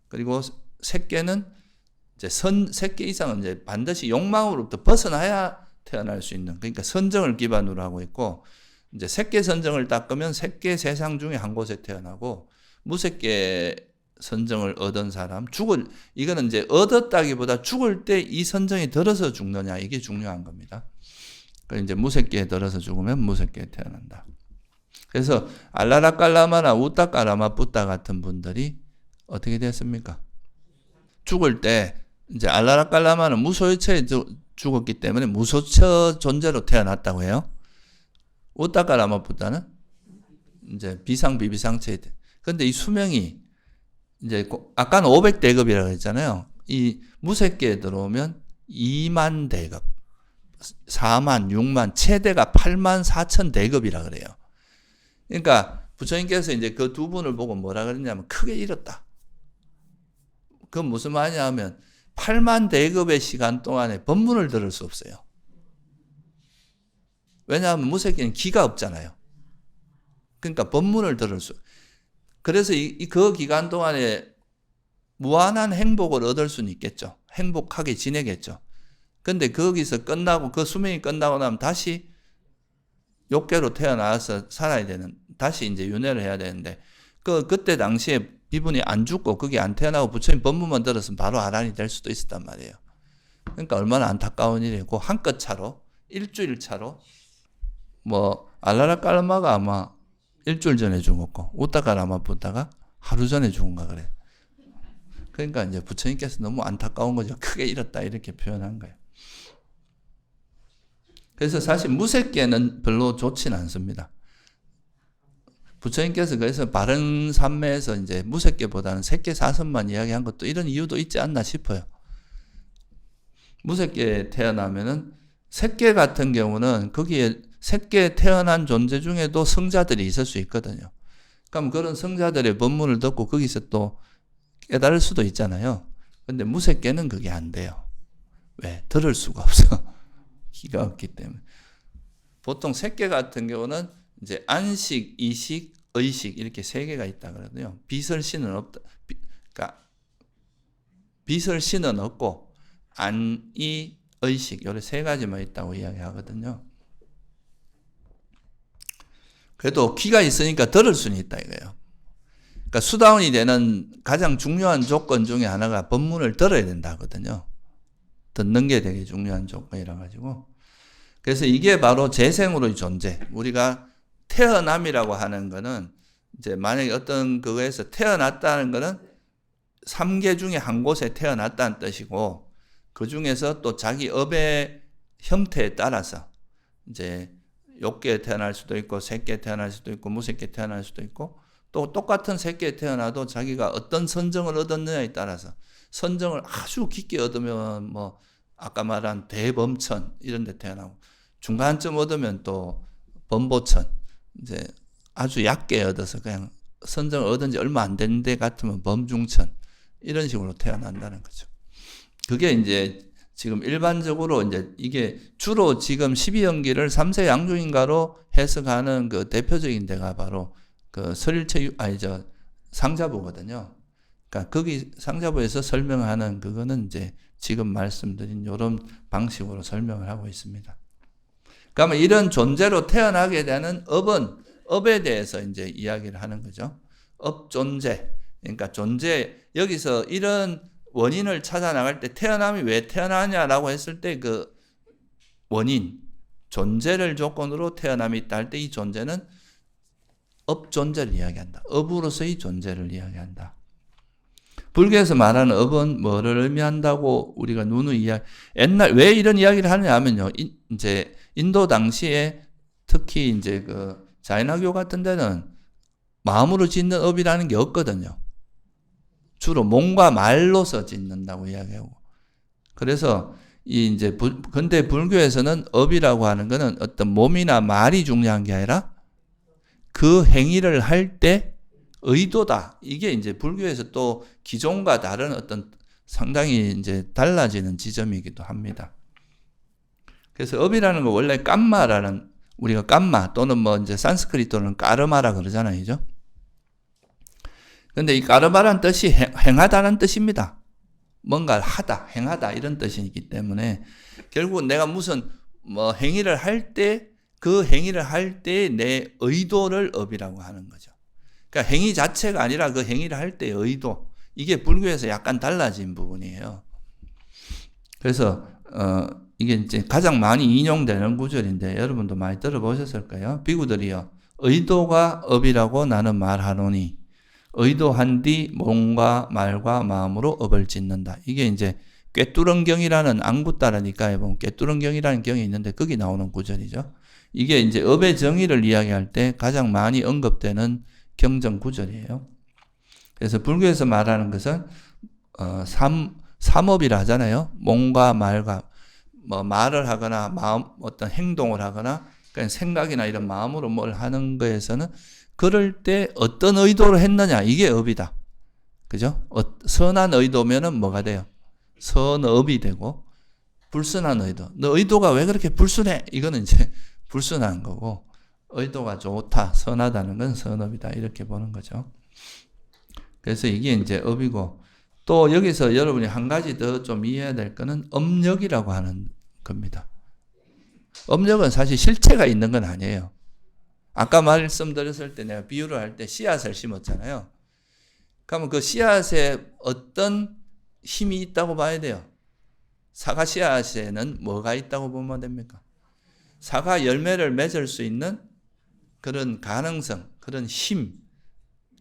그리고 색계는 이제 색계 이상은 이제 반드시 욕망으로부터 벗어나야 태어날 수 있는, 그러니까 선정을 기반으로 하고 있고, 이제 색계 선정을 닦으면 색계 세상 중에 한 곳에 태어나고, 무색계 선정을 얻은 사람, 이거는 이제 얻었다기보다 죽을 때 이 선정이 들어서 죽느냐, 이게 중요한 겁니다. 그래서 이제 무색계에 들어서 죽으면 무색계에 태어난다. 그래서 알라라깔라마나 우따까라마 뿌따 같은 분들이 어떻게 됐습니까? 죽을 때 이제 알라라깔라마는 무소유처에 죽었기 때문에 무소처 존재로 태어났다고 해요. 우따까라마보다는 이제 비상비비상처에. 근데 이 수명이 이제 아까는 500대급이라고 했잖아요. 이 무색계에 들어오면 2만 대급, 4만, 6만, 최대가 8만 4천 대급이라 그래요. 그러니까 부처님께서 이제 그 두 분을 보고 뭐라 그랬냐면 크게 잃었다. 그건 무슨 말이냐 하면 8만 대급의 시간 동안에 법문을 들을 수 없어요. 왜냐하면 무색계는 기가 없잖아요. 그러니까 법문을 들을 수. 그래서 그 기간 동안에 무한한 행복을 얻을 수는 있겠죠. 행복하게 지내겠죠. 근데 거기서 끝나고 그 수명이 끝나고 나면 다시 욕계로 태어나서 살아야 되는, 다시 이제 윤회를 해야 되는데 그때 당시에 이분이 안 죽고 거기 안 태어나고 부처님 법문만 들었으면 바로 아란이 될 수도 있었단 말이에요. 그러니까 얼마나 안타까운 일이고 한 끗 차로 일주일 차로 알라라깔마가 아마 일주일 전에 죽었고 우따까라마부다가 하루 전에 죽은가 그래요. 그러니까 이제 부처님께서 너무 안타까운 거죠. 크게 잃었다 이렇게 표현한 거예요. 그래서 사실 무색계는 별로 좋지는 않습니다. 부처님께서 그래서 바른 삼매에서 이제 무색계보다는 색계 사선만 이야기한 것도 이런 이유도 있지 않나 싶어요. 무색계에 태어나면은 색계 같은 경우는 거기에 색계에 태어난 존재 중에도 성자들이 있을 수 있거든요. 그럼 그런 성자들의 법문을 듣고 거기서 또 깨달을 수도 있잖아요. 근데 무색계는 그게 안 돼요. 왜? 들을 수가 없어. 기가 없기 때문에. 보통 색계 같은 경우는 이제 안식, 이식, 의식 이렇게 세 개가 있다 그러거든요. 비설신은 없다. 그러니까 비설신은 없고 안이, 의식 요래 세 가지만 있다고 이야기하거든요. 그래도 귀가 있으니까 들을 수는 있다 이거예요. 그러니까 수다원이 되는 가장 중요한 조건 중에 하나가 법문을 들어야 된다거든요. 듣는 게 되게 중요한 조건이라 가지고. 그래서 이게 바로 재생으로의 존재. 우리가 태어남이라고 하는 거는 이제 만약에 어떤 그거에서 태어났다는 거는 3계 중에 한 곳에 태어났다는 뜻이고 그 중에서 또 자기 업의 형태에 따라서 이제 욕계에 태어날 수도 있고 색계에 태어날 수도 있고 무색계에 태어날 수도 있고 또 똑같은 색계에 태어나도 자기가 어떤 선정을 얻었느냐에 따라서 선정을 아주 깊게 얻으면 아까 말한 대범천 이런 데 태어나고 중간쯤 얻으면 또 범보천 이제 아주 얕게 얻어서 그냥 선정을 얻은 지 얼마 안 된 데 같으면 범중천 이런 식으로 태어난다는 거죠. 그게 이제 지금 일반적으로 이제 이게 주로 지금 12연기를 3세 양중인가로 해석하는 그 대표적인 데가 바로 그 상자부거든요. 그러니까 거기 상자부에서 설명하는 그거는 이제 지금 말씀드린 이런 방식으로 설명을 하고 있습니다. 그러면 이런 존재로 태어나게 되는 업에 대해서 이제 이야기를 하는 거죠. 업 존재. 그러니까 존재, 여기서 이런 원인을 찾아 나갈 때 태어남이 왜 태어나냐라고 했을 때 그 원인, 존재를 조건으로 태어남이 있다 할 때 이 존재는 업 존재를 이야기한다. 업으로서의 존재를 이야기한다. 불교에서 말하는 업은 뭐를 의미한다고 우리가 누누이 옛날 왜 이런 이야기를 하느냐 하면요. 이제 인도 당시에 특히 이제 그 자이나교 같은 데는 마음으로 짓는 업이라는 게 없거든요. 주로 몸과 말로서 짓는다고 이야기하고. 그래서 이제 근데 불교에서는 업이라고 하는 거는 어떤 몸이나 말이 중요한 게 아니라 그 행위를 할 때 의도다. 이게 이제 불교에서 또 기존과 다른 어떤 상당히 이제 달라지는 지점이기도 합니다. 그래서 업이라는 거 원래 깜마라는 우리가 깜마 또는 이제 산스크리트로는 까르마라 그러잖아요. 그죠? 근데 이 까르마라는 뜻이 행하다는 뜻입니다. 뭔가를 하다, 행하다 이런 뜻이기 때문에 결국 내가 무슨 행위를 할 때 그 행위를 할 때 내 의도를 업이라고 하는 거죠. 그러니까 행위 자체가 아니라 그 행위를 할 때의 의도. 이게 불교에서 약간 달라진 부분이에요. 그래서 이게 이제 가장 많이 인용되는 구절인데 여러분도 많이 들어보셨을 거예요. 비구들이요. 의도가 업이라고 나는 말하노니 의도한 뒤 몸과 말과 마음으로 업을 짓는다. 이게 이제 꿰뚫은경이라는 앙구따라니까에 보면 꿰뚫은경이라는 경이 있는데 거기 나오는 구절이죠. 이게 이제 업의 정의를 이야기할 때 가장 많이 언급되는 경전 구절이에요. 그래서 불교에서 말하는 것은 삼업이라 하잖아요. 몸과 말과 뭐 말을 하거나 마음 어떤 행동을 하거나 그냥 생각이나 이런 마음으로 뭘 하는 거에서는 그럴 때 어떤 의도로 했느냐 이게 업이다. 그죠? 선한 의도면은 뭐가 돼요? 선업이 되고 불순한 의도. 너 의도가 왜 그렇게 불순해? 이거는 이제 불순한 거고 의도가 좋다, 선하다는 건 선업이다 이렇게 보는 거죠. 그래서 이게 이제 업이고 또 여기서 여러분이 한 가지 더 좀 이해해야 될 거는 업력이라고 하는 겁니다. 업력은 사실 실체가 있는 건 아니에요. 아까 말씀드렸을 때 내가 비유를 할 때 씨앗을 심었잖아요. 그러면 그 씨앗에 어떤 힘이 있다고 봐야 돼요. 사과 씨앗에는 뭐가 있다고 보면 됩니까? 사과 열매를 맺을 수 있는 그런 가능성, 그런 힘,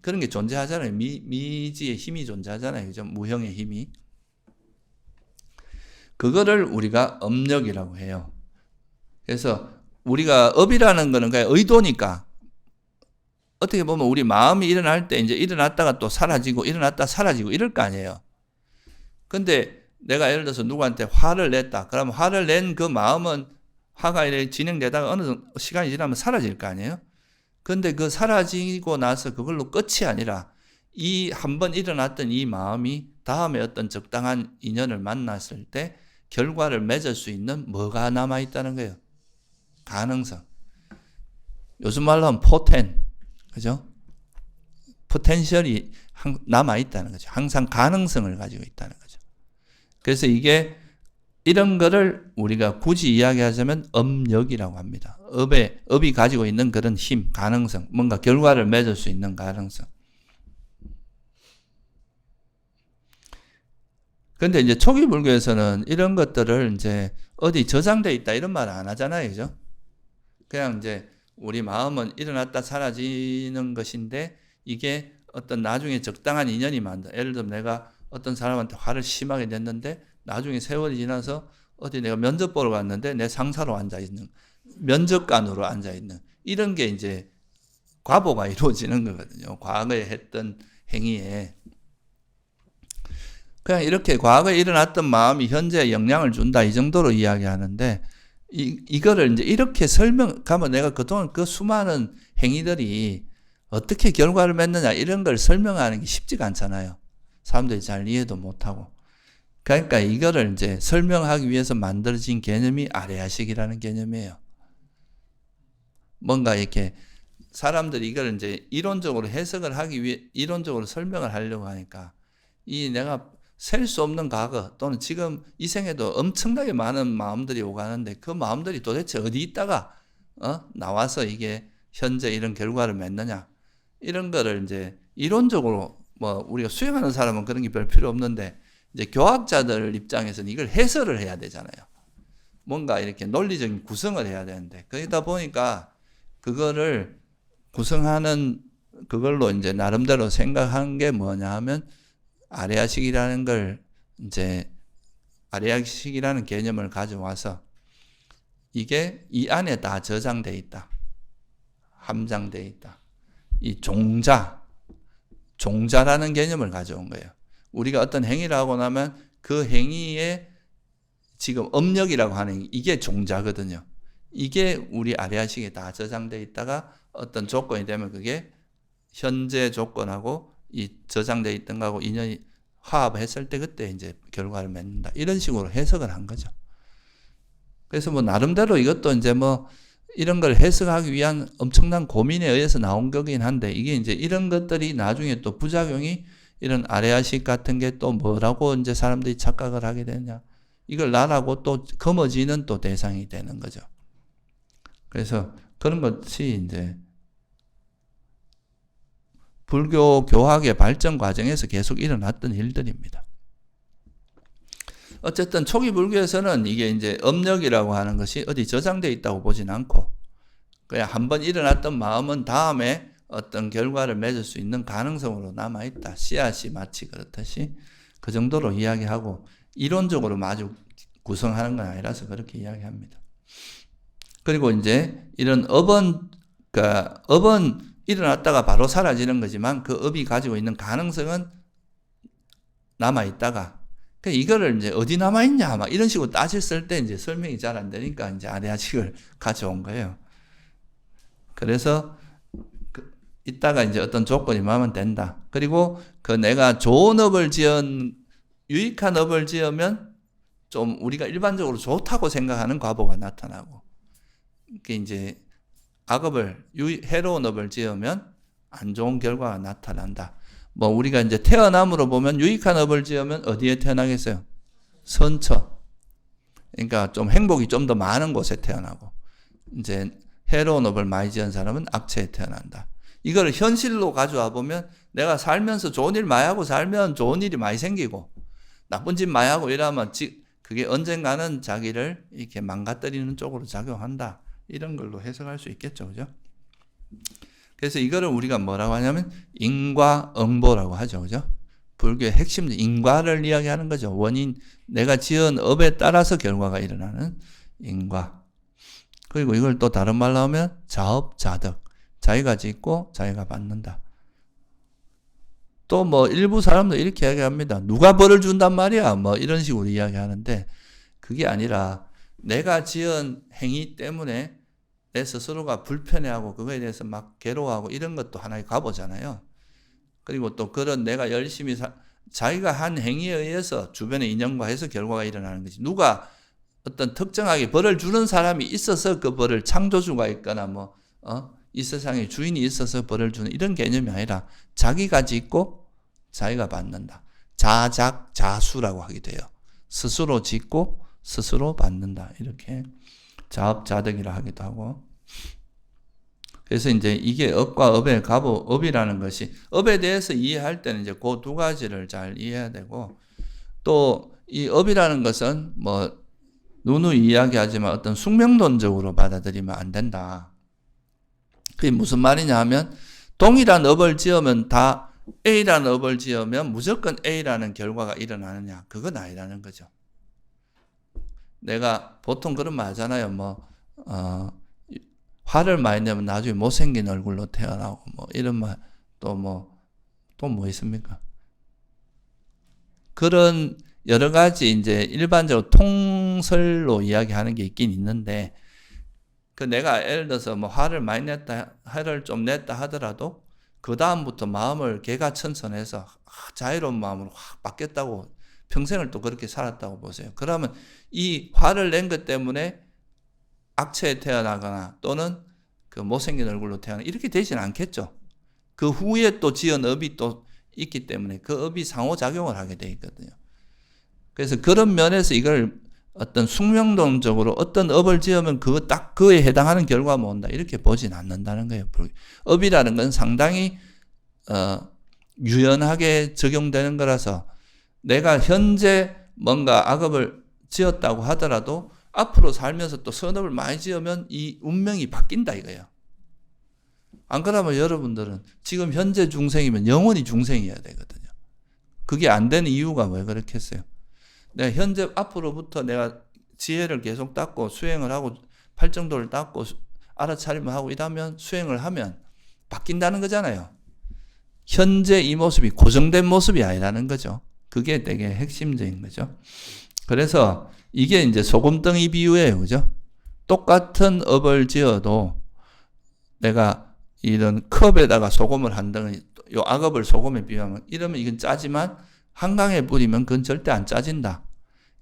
그런 게 존재하잖아요. 미지의 힘이 존재하잖아요. 그죠? 무형의 힘이. 그거를 우리가 업력이라고 해요. 그래서 우리가 업이라는 거는 그냥 의도니까 어떻게 보면 우리 마음이 일어날 때 이제 일어났다가 또 사라지고 일어났다 사라지고 이럴 거 아니에요. 근데 내가 예를 들어서 누구한테 화를 냈다. 그러면 화를 낸 그 마음은 화가 이렇게 진행되다가 어느 시간이 지나면 사라질 거 아니에요. 근데 그 사라지고 나서 그걸로 끝이 아니라 이 한번 일어났던 이 마음이 다음에 어떤 적당한 인연을 만났을 때 결과를 맺을 수 있는 뭐가 남아있다는 거예요. 가능성. 요즘 말로 하면 포텐. 그죠? 포텐셜이 남아있다는 거죠. 항상 가능성을 가지고 있다는 거죠. 그래서 이게 이런 거를 우리가 굳이 이야기하자면 업력이라고 합니다. 업이 가지고 있는 그런 힘, 가능성, 뭔가 결과를 맺을 수 있는 가능성. 근데 이제 초기 불교에서는 이런 것들을 이제 어디 저장돼 있다 이런 말 안 하잖아요. 그죠? 그냥 이제 우리 마음은 일어났다 사라지는 것인데 이게 어떤 나중에 적당한 인연이 만다. 예를 들면 내가 어떤 사람한테 화를 심하게 냈는데 나중에 세월이 지나서 어디 내가 면접 보러 갔는데 내 상사로 앉아있는, 면접관으로 앉아있는 이런 게 이제 과보가 이루어지는 거거든요. 과거에 했던 행위에. 그냥 이렇게 과거에 일어났던 마음이 현재에 영향을 준다 이 정도로 이야기하는데 이거를 이제 이렇게 설명하면 내가 그동안 그 수많은 행위들이 어떻게 결과를 맺느냐 이런 걸 설명하는 게 쉽지가 않잖아요. 사람들이 잘 이해도 못하고. 그러니까 이거를 이제 설명하기 위해서 만들어진 개념이 아레아식이라는 개념이에요. 뭔가 이렇게 사람들이 이걸 이제 이론적으로 해석을 하기 위해, 이론적으로 설명을 하려고 하니까 이 내가 셀 수 없는 과거 또는 지금 이 생에도 엄청나게 많은 마음들이 오가는데 그 마음들이 도대체 어디 있다가 나와서 이게 현재 이런 결과를 맺느냐 이런 거를 이제 이론적으로 뭐 우리가 수행하는 사람은 그런 게 별 필요 없는데 이제 교학자들 입장에서는 이걸 해설을 해야 되잖아요. 뭔가 이렇게 논리적인 구성을 해야 되는데 그러다 보니까 그거를 구성하는 그걸로 이제 나름대로 생각한 게 뭐냐 하면 아레아식이라는 걸 이제 아레아식이라는 개념을 가져와서 이게 이 안에 다 저장돼 있다. 함장돼 있다. 이 종자라는 개념을 가져온 거예요. 우리가 어떤 행위를 하고 나면 그 행위에 지금 업력이라고 하는 이게 종자거든요. 이게 우리 아레아식에 다 저장돼 있다가 어떤 조건이 되면 그게 현재 조건하고 이 저장돼 있던 거하고 인연이 화합했을 때 그때 이제 결과를 맺는다. 이런 식으로 해석을 한 거죠. 그래서 뭐 나름대로 이것도 이제 뭐 이런 걸 해석하기 위한 엄청난 고민에 의해서 나온 거긴 한데 이게 이제 이런 것들이 나중에 또 부작용이 이런 아레아식 같은 게 또 뭐라고 이제 사람들이 착각을 하게 되냐. 이걸 나라고 또 거머쥐는 또 대상이 되는 거죠. 그래서 그런 것이 이제 불교 교학의 발전 과정에서 계속 일어났던 일들입니다. 어쨌든 초기 불교에서는 이게 이제 업력이라고 하는 것이 어디 저장되어 있다고 보진 않고 그냥 한번 일어났던 마음은 다음에 어떤 결과를 맺을 수 있는 가능성으로 남아있다. 씨앗이 마치 그렇듯이 그 정도로 이야기하고 이론적으로 마주 구성하는 건 아니라서 그렇게 이야기합니다. 그리고 이제 이런 업은 일어났다가 바로 사라지는 거지만 그 업이 가지고 있는 가능성은 남아있다가 이거를 이제 어디 남아있냐 막 이런 식으로 따졌을 때 이제 설명이 잘 안 되니까 이제 아래아식을 가져온 거예요. 그래서 이따가 이제 어떤 조건이 맞으면 된다. 그리고 그 내가 좋은 업을 유익한 업을 지으면 좀 우리가 일반적으로 좋다고 생각하는 과보가 나타나고, 그게 이제 악업을, 해로운 업을 지으면 안 좋은 결과가 나타난다. 뭐 우리가 이제 태어남으로 보면 유익한 업을 지으면 어디에 태어나겠어요? 선처. 그러니까 좀 행복이 좀 더 많은 곳에 태어나고, 이제 해로운 업을 많이 지은 사람은 악체에 태어난다. 이걸 현실로 가져와 보면 내가 살면서 좋은 일 많이 하고 살면 좋은 일이 많이 생기고, 나쁜 짓 많이 하고 이러면 그게 언젠가는 자기를 이렇게 망가뜨리는 쪽으로 작용한다. 이런 걸로 해석할 수 있겠죠. 그죠? 그래서 이거를 우리가 뭐라고 하냐면 인과응보라고 하죠. 그죠? 불교의 핵심 인과를 이야기하는 거죠. 원인, 내가 지은 업에 따라서 결과가 일어나는 인과. 그리고 이걸 또 다른 말로 하면 자업자득. 자기가 짓고 자기가 받는다. 또 뭐 일부 사람도 이렇게 이야기합니다. 누가 벌을 준단 말이야. 뭐 이런 식으로 이야기하는데 그게 아니라 내가 지은 행위 때문에 내 스스로가 불편해하고 그거에 대해서 막 괴로워하고 이런 것도 하나의 과보잖아요. 그리고 또 그런 내가 열심히 자기가 한 행위에 의해서 주변의 인연과 해서 결과가 일어나는 거지. 누가 어떤 특정하게 벌을 주는 사람이 있어서 그 벌을 창조주가 있거나 이 세상에 주인이 있어서 벌을 주는 이런 개념이 아니라 자기가 짓고 자기가 받는다. 자작자수라고 하게 돼요. 스스로 짓고 스스로 받는다. 이렇게 자업자득이라 하기도 하고. 그래서 이제 이게 업과 업의 가보, 업이라는 것이 업에 대해서 이해할 때는 이제 그 두 가지를 잘 이해해야 되고, 또 이 업이라는 것은 뭐 누누이 이야기하지만 어떤 숙명론적으로 받아들이면 안 된다. 그게 무슨 말이냐 하면 동일한 업을 지으면 다 A라는 업을 지으면 무조건 A라는 결과가 일어나느냐, 그건 아니라는 거죠. 내가 보통 그런 말 하잖아요. 화를 많이 내면 나중에 못생긴 얼굴로 태어나고 이런 말, 또 뭐 있습니까? 그런 여러 가지 이제 일반적으로 통설로 이야기하는 게 있긴 있는데, 그 내가 예를 들어서 화를 많이 냈다, 화를 좀 냈다 하더라도 그 다음부터 마음을 개가천선해서 자유로운 마음으로 확 바뀌었다고, 평생을 또 그렇게 살았다고 보세요. 그러면 이 화를 낸 것 때문에 악체에 태어나거나 또는 그 못생긴 얼굴로 태어나 이렇게 되지는 않겠죠. 그 후에 또 지은 업이 또 있기 때문에 그 업이 상호작용을 하게 돼 있거든요. 그래서 그런 면에서 이걸 어떤 숙명론적으로 어떤 업을 지으면 딱 그에 해당하는 결과가 온다 이렇게 보진 않는다는 거예요. 업이라는 건 상당히 유연하게 적용되는 거라서 내가 현재 뭔가 악업을 지었다고 하더라도 앞으로 살면서 또 선업을 많이 지으면 이 운명이 바뀐다 이거예요. 안 그러면 여러분들은 지금 현재 중생이면 영원히 중생이어야 되거든요. 그게 안 되는 이유가 왜 그렇겠어요? 내가 현재 앞으로부터 내가 지혜를 계속 닦고 수행을 하고 팔정도를 닦고 알아차림을 하고 이러면 수행을 하면 바뀐다는 거잖아요. 현재 이 모습이 고정된 모습이 아니라는 거죠. 그게 되게 핵심적인 거죠. 그래서 이게 이제 소금덩이 비유예요. 그죠? 똑같은 업을 지어도 내가 이런 컵에다가 소금을 한 덩이, 요 악업을 소금에 비유하면 이러면 이건 짜지만 한강에 뿌리면 그건 절대 안 짜진다.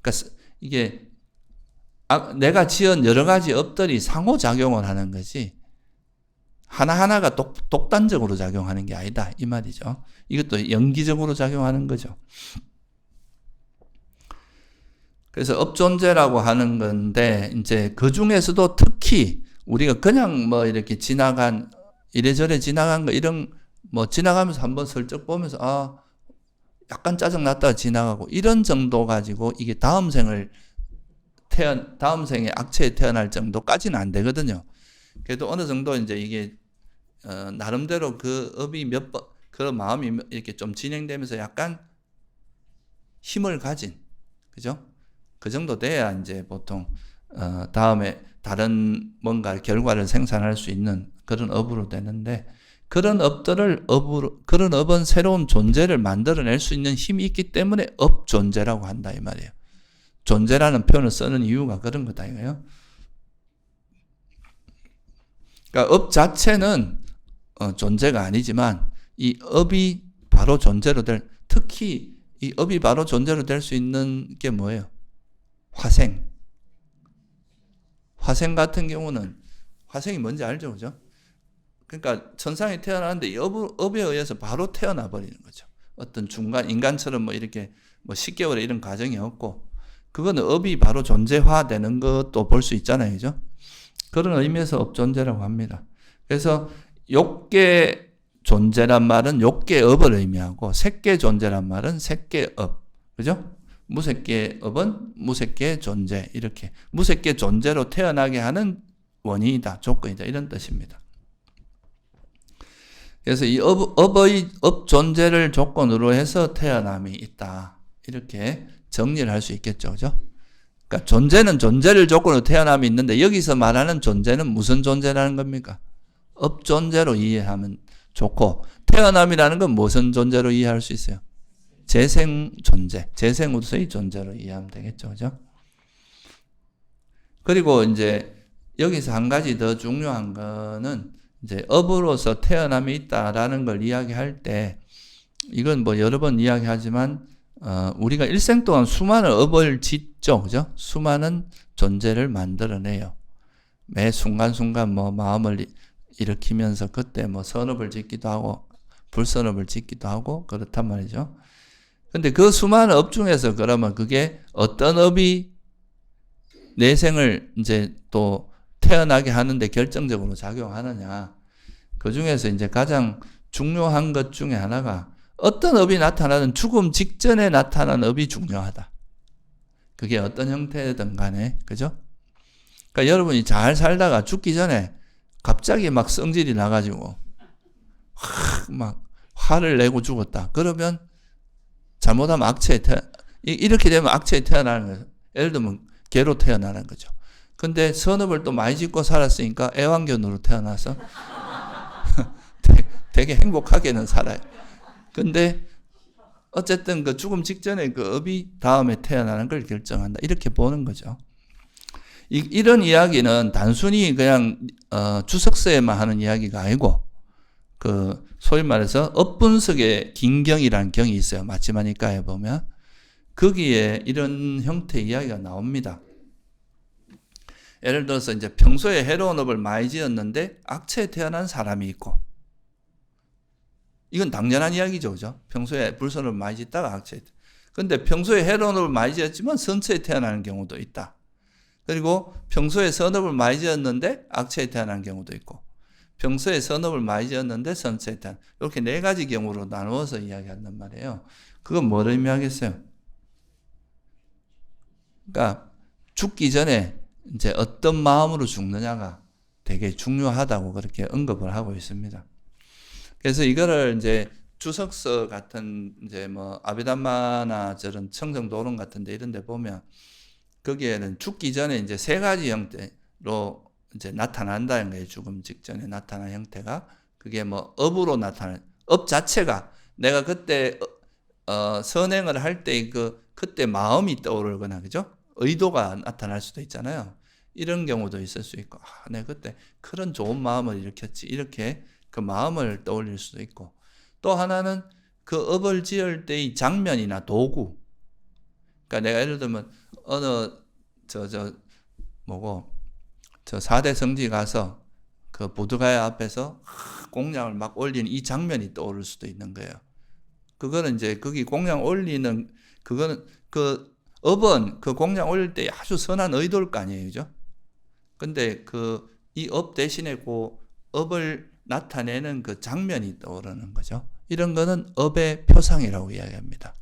그러니까 이게 내가 지은 여러 가지 업들이 상호작용을 하는 거지 하나하나가 독단적으로 작용하는 게 아니다 이 말이죠. 이것도 연기적으로 작용하는 거죠. 그래서 업존재라고 하는 건데 이제 그 중에서도 특히 우리가 그냥 이렇게 지나간 이래저래 지나간 거 이런 지나가면서 한번 슬쩍 보면서 약간 짜증 났다가 지나가고 이런 정도 가지고 이게 다음 생에 악체에 태어날 정도까지는 안 되거든요. 그래도 어느 정도 이제 이게 나름대로 그 업이 몇 번, 그 마음이 이렇게 좀 진행되면서 약간 힘을 가진, 그죠? 그 정도 돼야 이제 보통, 다음에 다른 뭔가 결과를 생산할 수 있는 그런 업으로 되는데, 그런 업은 새로운 존재를 만들어낼 수 있는 힘이 있기 때문에 업 존재라고 한다, 이 말이에요. 존재라는 표현을 쓰는 이유가 그런 거다, 이거예요. 그러니까 업 자체는 존재가 아니지만, 이 업이 바로 존재로 특히 이 업이 바로 존재로 될 수 있는 게 뭐예요? 화생. 화생 같은 경우는, 화생이 뭔지 알죠, 그죠? 그러니까 천상에 태어나는데 이 업에 의해서 바로 태어나 버리는 거죠. 어떤 중간, 인간처럼 뭐 이렇게 뭐 10개월에 이런 과정이 없고, 그거는 업이 바로 존재화되는 것도 볼 수 있잖아요, 그죠? 그런 의미에서 업존재라고 합니다. 그래서 욕계 존재란 말은 욕계업을 의미하고, 색계 존재란 말은 색계업, 그죠? 무색계 업은 무색계 존재, 이렇게 무색계 존재로 태어나게 하는 원인이다, 조건이다, 이런 뜻입니다. 그래서 이 업의 업 존재를 조건으로 해서 태어남이 있다, 이렇게 정리를 할 수 있겠죠, 그죠? 그러니까 존재는 존재를 조건으로 태어남이 있는데, 여기서 말하는 존재는 무슨 존재라는 겁니까? 업 존재로 이해하면 좋고, 태어남이라는 건 무슨 존재로 이해할 수 있어요? 재생 존재, 재생으로서의 존재로 이해하면 되겠죠, 그죠? 그리고 이제 여기서 한 가지 더 중요한 거는, 이제 업으로서 태어남이 있다라는 걸 이야기할 때, 이건 뭐 여러 번 이야기하지만, 우리가 일생 동안 수많은 업을 짓죠, 그죠? 수많은 존재를 만들어내요. 매 순간순간 뭐 마음을 일으키면서 그때 뭐 선업을 짓기도 하고, 불선업을 짓기도 하고, 그렇단 말이죠. 근데 그 수많은 업 중에서 그러면 그게 어떤 업이 내 생을 이제 또 태어나게 하는데 결정적으로 작용하느냐. 그 중에서 이제 가장 중요한 것 중에 하나가, 어떤 업이 나타나든 죽음 직전에 나타나는 업이 중요하다. 그게 어떤 형태든 간에, 그죠? 그러니까 여러분이 잘 살다가 죽기 전에 갑자기 막 성질이 나가지고 막 화를 내고 죽었다. 그러면 잘못하면 이렇게 되면 악체에 태어나는 거예요. 예를 들면 개로 태어나는 거죠. 근데 선업을 또 많이 짓고 살았으니까 애완견으로 태어나서 되게 행복하게는 살아요. 근데 어쨌든 그 죽음 직전에 그 업이 다음에 태어나는 걸 결정한다, 이렇게 보는 거죠. 이런 이야기는 단순히 그냥 주석서에만 하는 이야기가 아니고, 그 소위 말해서 업분석의 긴경이라는 경이 있어요. 마치마니까에 보면 거기에 이런 형태의 이야기가 나옵니다. 예를 들어서 이제 평소에 해로운 업을 많이 지었는데 악체에 태어난 사람이 있고, 이건 당연한 이야기죠, 그죠? 평소에 불선업을 많이 짓다가 악체에. 근데 평소에 해로운 업을 많이 지었지만 선처에 태어나는 경우도 있다. 그리고 평소에 선업을 많이 지었는데 악체에 태어나는 경우도 있고, 평소에 선업을 많이 지었는데 선처에 태어나는, 이렇게 네 가지 경우로 나누어서 이야기한단 말이에요. 그건 뭘 의미하겠어요? 그러니까 죽기 전에 이제 어떤 마음으로 죽느냐가 되게 중요하다고 그렇게 언급을 하고 있습니다. 그래서 이거를 이제 주석서 같은 이제 뭐 아비담마나 저런 청정도론 같은데 이런 데 보면, 거기에는 죽기 전에 이제 세 가지 형태로 이제 나타난다는 거예요. 죽음 직전에 나타난 형태가. 그게 뭐 업으로 나타나는, 업 자체가 내가 그때 선행을 할 때 그때 마음이 떠오르거나, 그죠? 의도가 나타날 수도 있잖아요. 이런 경우도 있을 수 있고, 내가 그때 그런 좋은 마음을 일으켰지, 이렇게 그 마음을 떠올릴 수도 있고, 또 하나는 그 업을 지을 때의 장면이나 도구. 그러니까 내가 예를 들면 어느 저 4대 성지 가서 그 보드가야 앞에서 공양을 막 올리는 이 장면이 떠오를 수도 있는 거예요. 그거는 이제 거기 공양 올리는, 그거는 그 업은 그 공양 올릴 때 아주 선한 의도일 거 아니에요, 그죠? 근데 이 업 대신에 그 업을 나타내는 그 장면이 떠오르는 거죠. 이런 거는 업의 표상이라고 이야기합니다.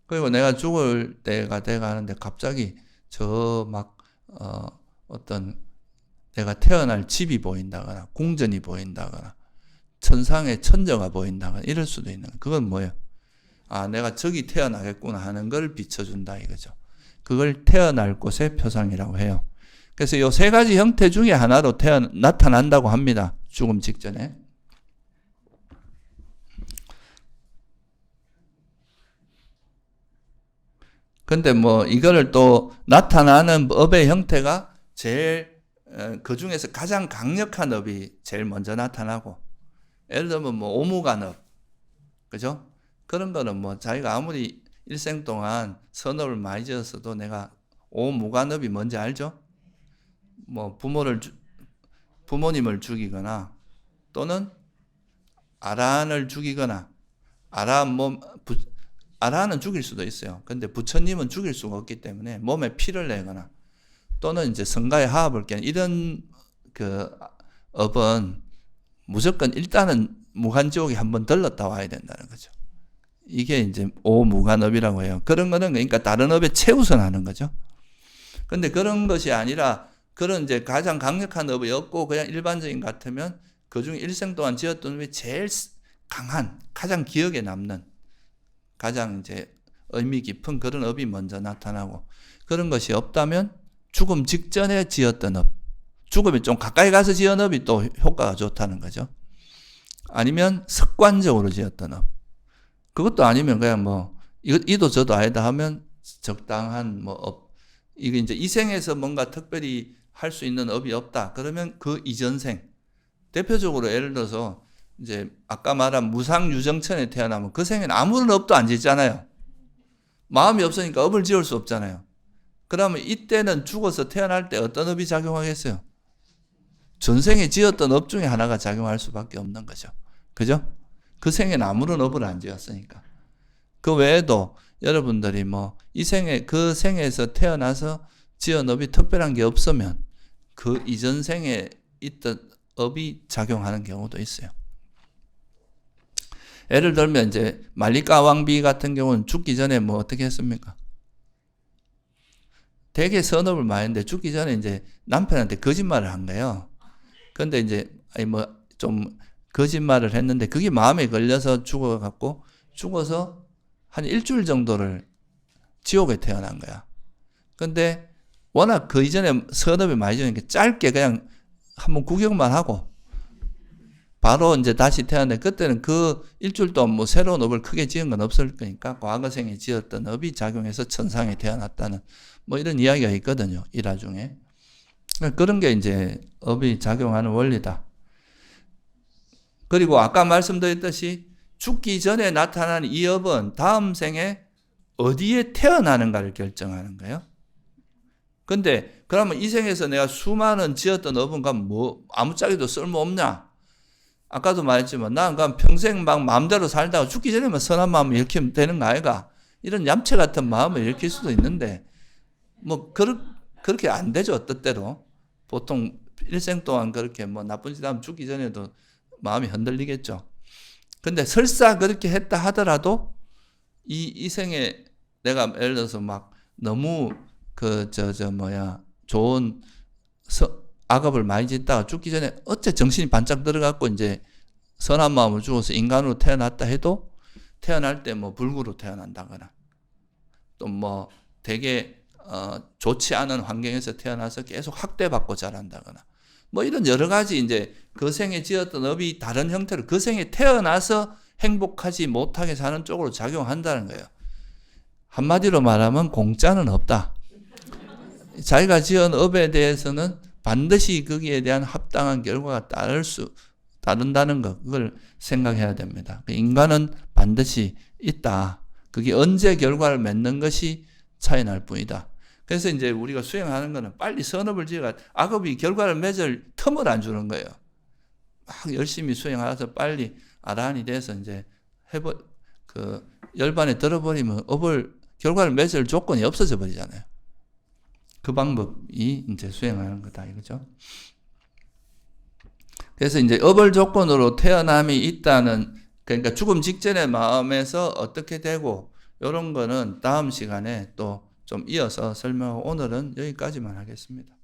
그리고 내가 죽을 때가 돼가는데 갑자기 어떤 내가 태어날 집이 보인다거나 궁전이 보인다거나 천상의 천녀가 보인다거나 이럴 수도 있는 거예요. 그건 뭐예요? 아, 내가 저기 태어나겠구나 하는 걸 비춰준다 이거죠. 그걸 태어날 곳의 표상이라고 해요. 그래서 이 세 가지 형태 중에 하나로 나타난다고 합니다. 죽음 직전에. 근데 뭐 이거를 또 나타나는 업의 형태가 제일 그 중에서 가장 강력한 업이 제일 먼저 나타나고, 예를 들면 뭐 오무간업, 그죠? 그런 거는 뭐 자기가 아무리 일생 동안 선업을 많이 지었어도 내가 오무간업이 뭔지 알죠? 뭐 부모님을 죽이거나 또는 아란을 죽이거나, 아란은 죽일 수도 있어요. 근데 부처님은 죽일 수가 없기 때문에 몸에 피를 내거나 또는 이제 성가의 하합을 깨는 이런 그 업은 무조건 일단은 무간지옥에 한번 들렀다 와야 된다는 거죠. 이게 이제 오무간업이라고 해요. 그런 거는 그러니까 다른 업에 최우선하는 거죠. 근데 그런 것이 아니라 그런 이제 가장 강력한 업이 없고 그냥 일반적인 것 같으면 그중에 일생 동안 지었던 업이 제일 강한, 가장 기억에 남는, 가장 이제 의미 깊은 그런 업이 먼저 나타나고, 그런 것이 없다면 죽음 직전에 지었던 업, 죽음이 좀 가까이 가서 지은 업이 또 효과가 좋다는 거죠. 아니면 습관적으로 지었던 업, 그것도 아니면 그냥 뭐 이도 저도 아니다 하면 적당한 뭐 업, 이게 이제 이 생에서 뭔가 특별히 할 수 있는 업이 없다 그러면 그 이전생, 대표적으로 예를 들어서 이제 아까 말한 무상유정천에 태어나면 그 생에는 아무런 업도 안 짓잖아요. 마음이 없으니까 업을 지을 수 없잖아요. 그러면 이때는 죽어서 태어날 때 어떤 업이 작용하겠어요? 전생에 지었던 업 중에 하나가 작용할 수밖에 없는 거죠. 그죠? 그 생에는 아무런 업을 안 지었으니까. 그 외에도 여러분들이 뭐 이 생에, 그 생에서 태어나서 지은 업이 특별한 게 없으면 그 이전 생에 있던 업이 작용하는 경우도 있어요. 예를 들면 이제 말리까 왕비 같은 경우는 죽기 전에 뭐 어떻게 했습니까? 되게 선업을 많이 했는데 죽기 전에 이제 남편한테 거짓말을 한 거예요. 근데 이제 뭐 좀 거짓말을 했는데 그게 마음에 걸려서 죽어서 한 일주일 정도를 지옥에 태어난 거야. 근데 워낙 그 이전에 선업이 많이 지으니까 짧게 그냥 한번 구경만 하고 바로 이제 다시 태어났는데, 그때는 그 일주일 동안 뭐 새로운 업을 크게 지은 건 없을 거니까 과거생에 지었던 업이 작용해서 천상에 태어났다는 뭐 이런 이야기가 있거든요. 일화 중에. 그런 게 이제 업이 작용하는 원리다. 그리고 아까 말씀드렸듯이 죽기 전에 나타나는 이 업은 다음 생에 어디에 태어나는가를 결정하는 거예요. 근데 그러면 이 생에서 내가 수많은 지었던 업은가 뭐 아무짝에도 쓸모없냐? 아까도 말했지만 난 그럼 평생 막 마음대로 살다가 죽기 전에만 선한 마음을 일으키면 되는 거 아이가? 이런 얌체 같은 마음을 일으킬 수도 있는데 뭐 그렇게 안 되죠. 뜻대로. 보통 일생 동안 그렇게 뭐 나쁜 짓 하면 죽기 전에도 마음이 흔들리겠죠. 근데 설사 그렇게 했다 하더라도 이 생에 내가 예를 들어서 막 너무 좋은 악업을 많이 짓다가 죽기 전에 어째 정신이 반짝 들어갖고 이제 선한 마음을 주어서 인간으로 태어났다 해도 태어날 때 뭐 불구로 태어난다거나 또 뭐 되게 좋지 않은 환경에서 태어나서 계속 학대받고 자란다거나 뭐 이런 여러 가지 이제 그 생에 지었던 업이 다른 형태로 그 생에 태어나서 행복하지 못하게 사는 쪽으로 작용한다는 거예요. 한마디로 말하면 공짜는 없다. 자기가 지은 업에 대해서는 반드시 거기에 대한 합당한 결과가 따른다는 것, 그걸 생각해야 됩니다. 인간은 반드시 있다. 그게 언제 결과를 맺는 것이 차이 날 뿐이다. 그래서 이제 우리가 수행하는 거는 빨리 선업을 지어가 악업이 결과를 맺을 틈을 안 주는 거예요. 막 열심히 수행하서 빨리 아라한이 돼서 이제 열반에 들어버리면 결과를 맺을 조건이 없어져 버리잖아요. 그 방법이 이제 수행하는 거다 이거죠. 그래서 이제 업을 조건으로 태어남이 있다는, 그러니까 죽음 직전의 마음에서 어떻게 되고 이런 거는 다음 시간에 또 좀 이어서 설명하고 오늘은 여기까지만 하겠습니다.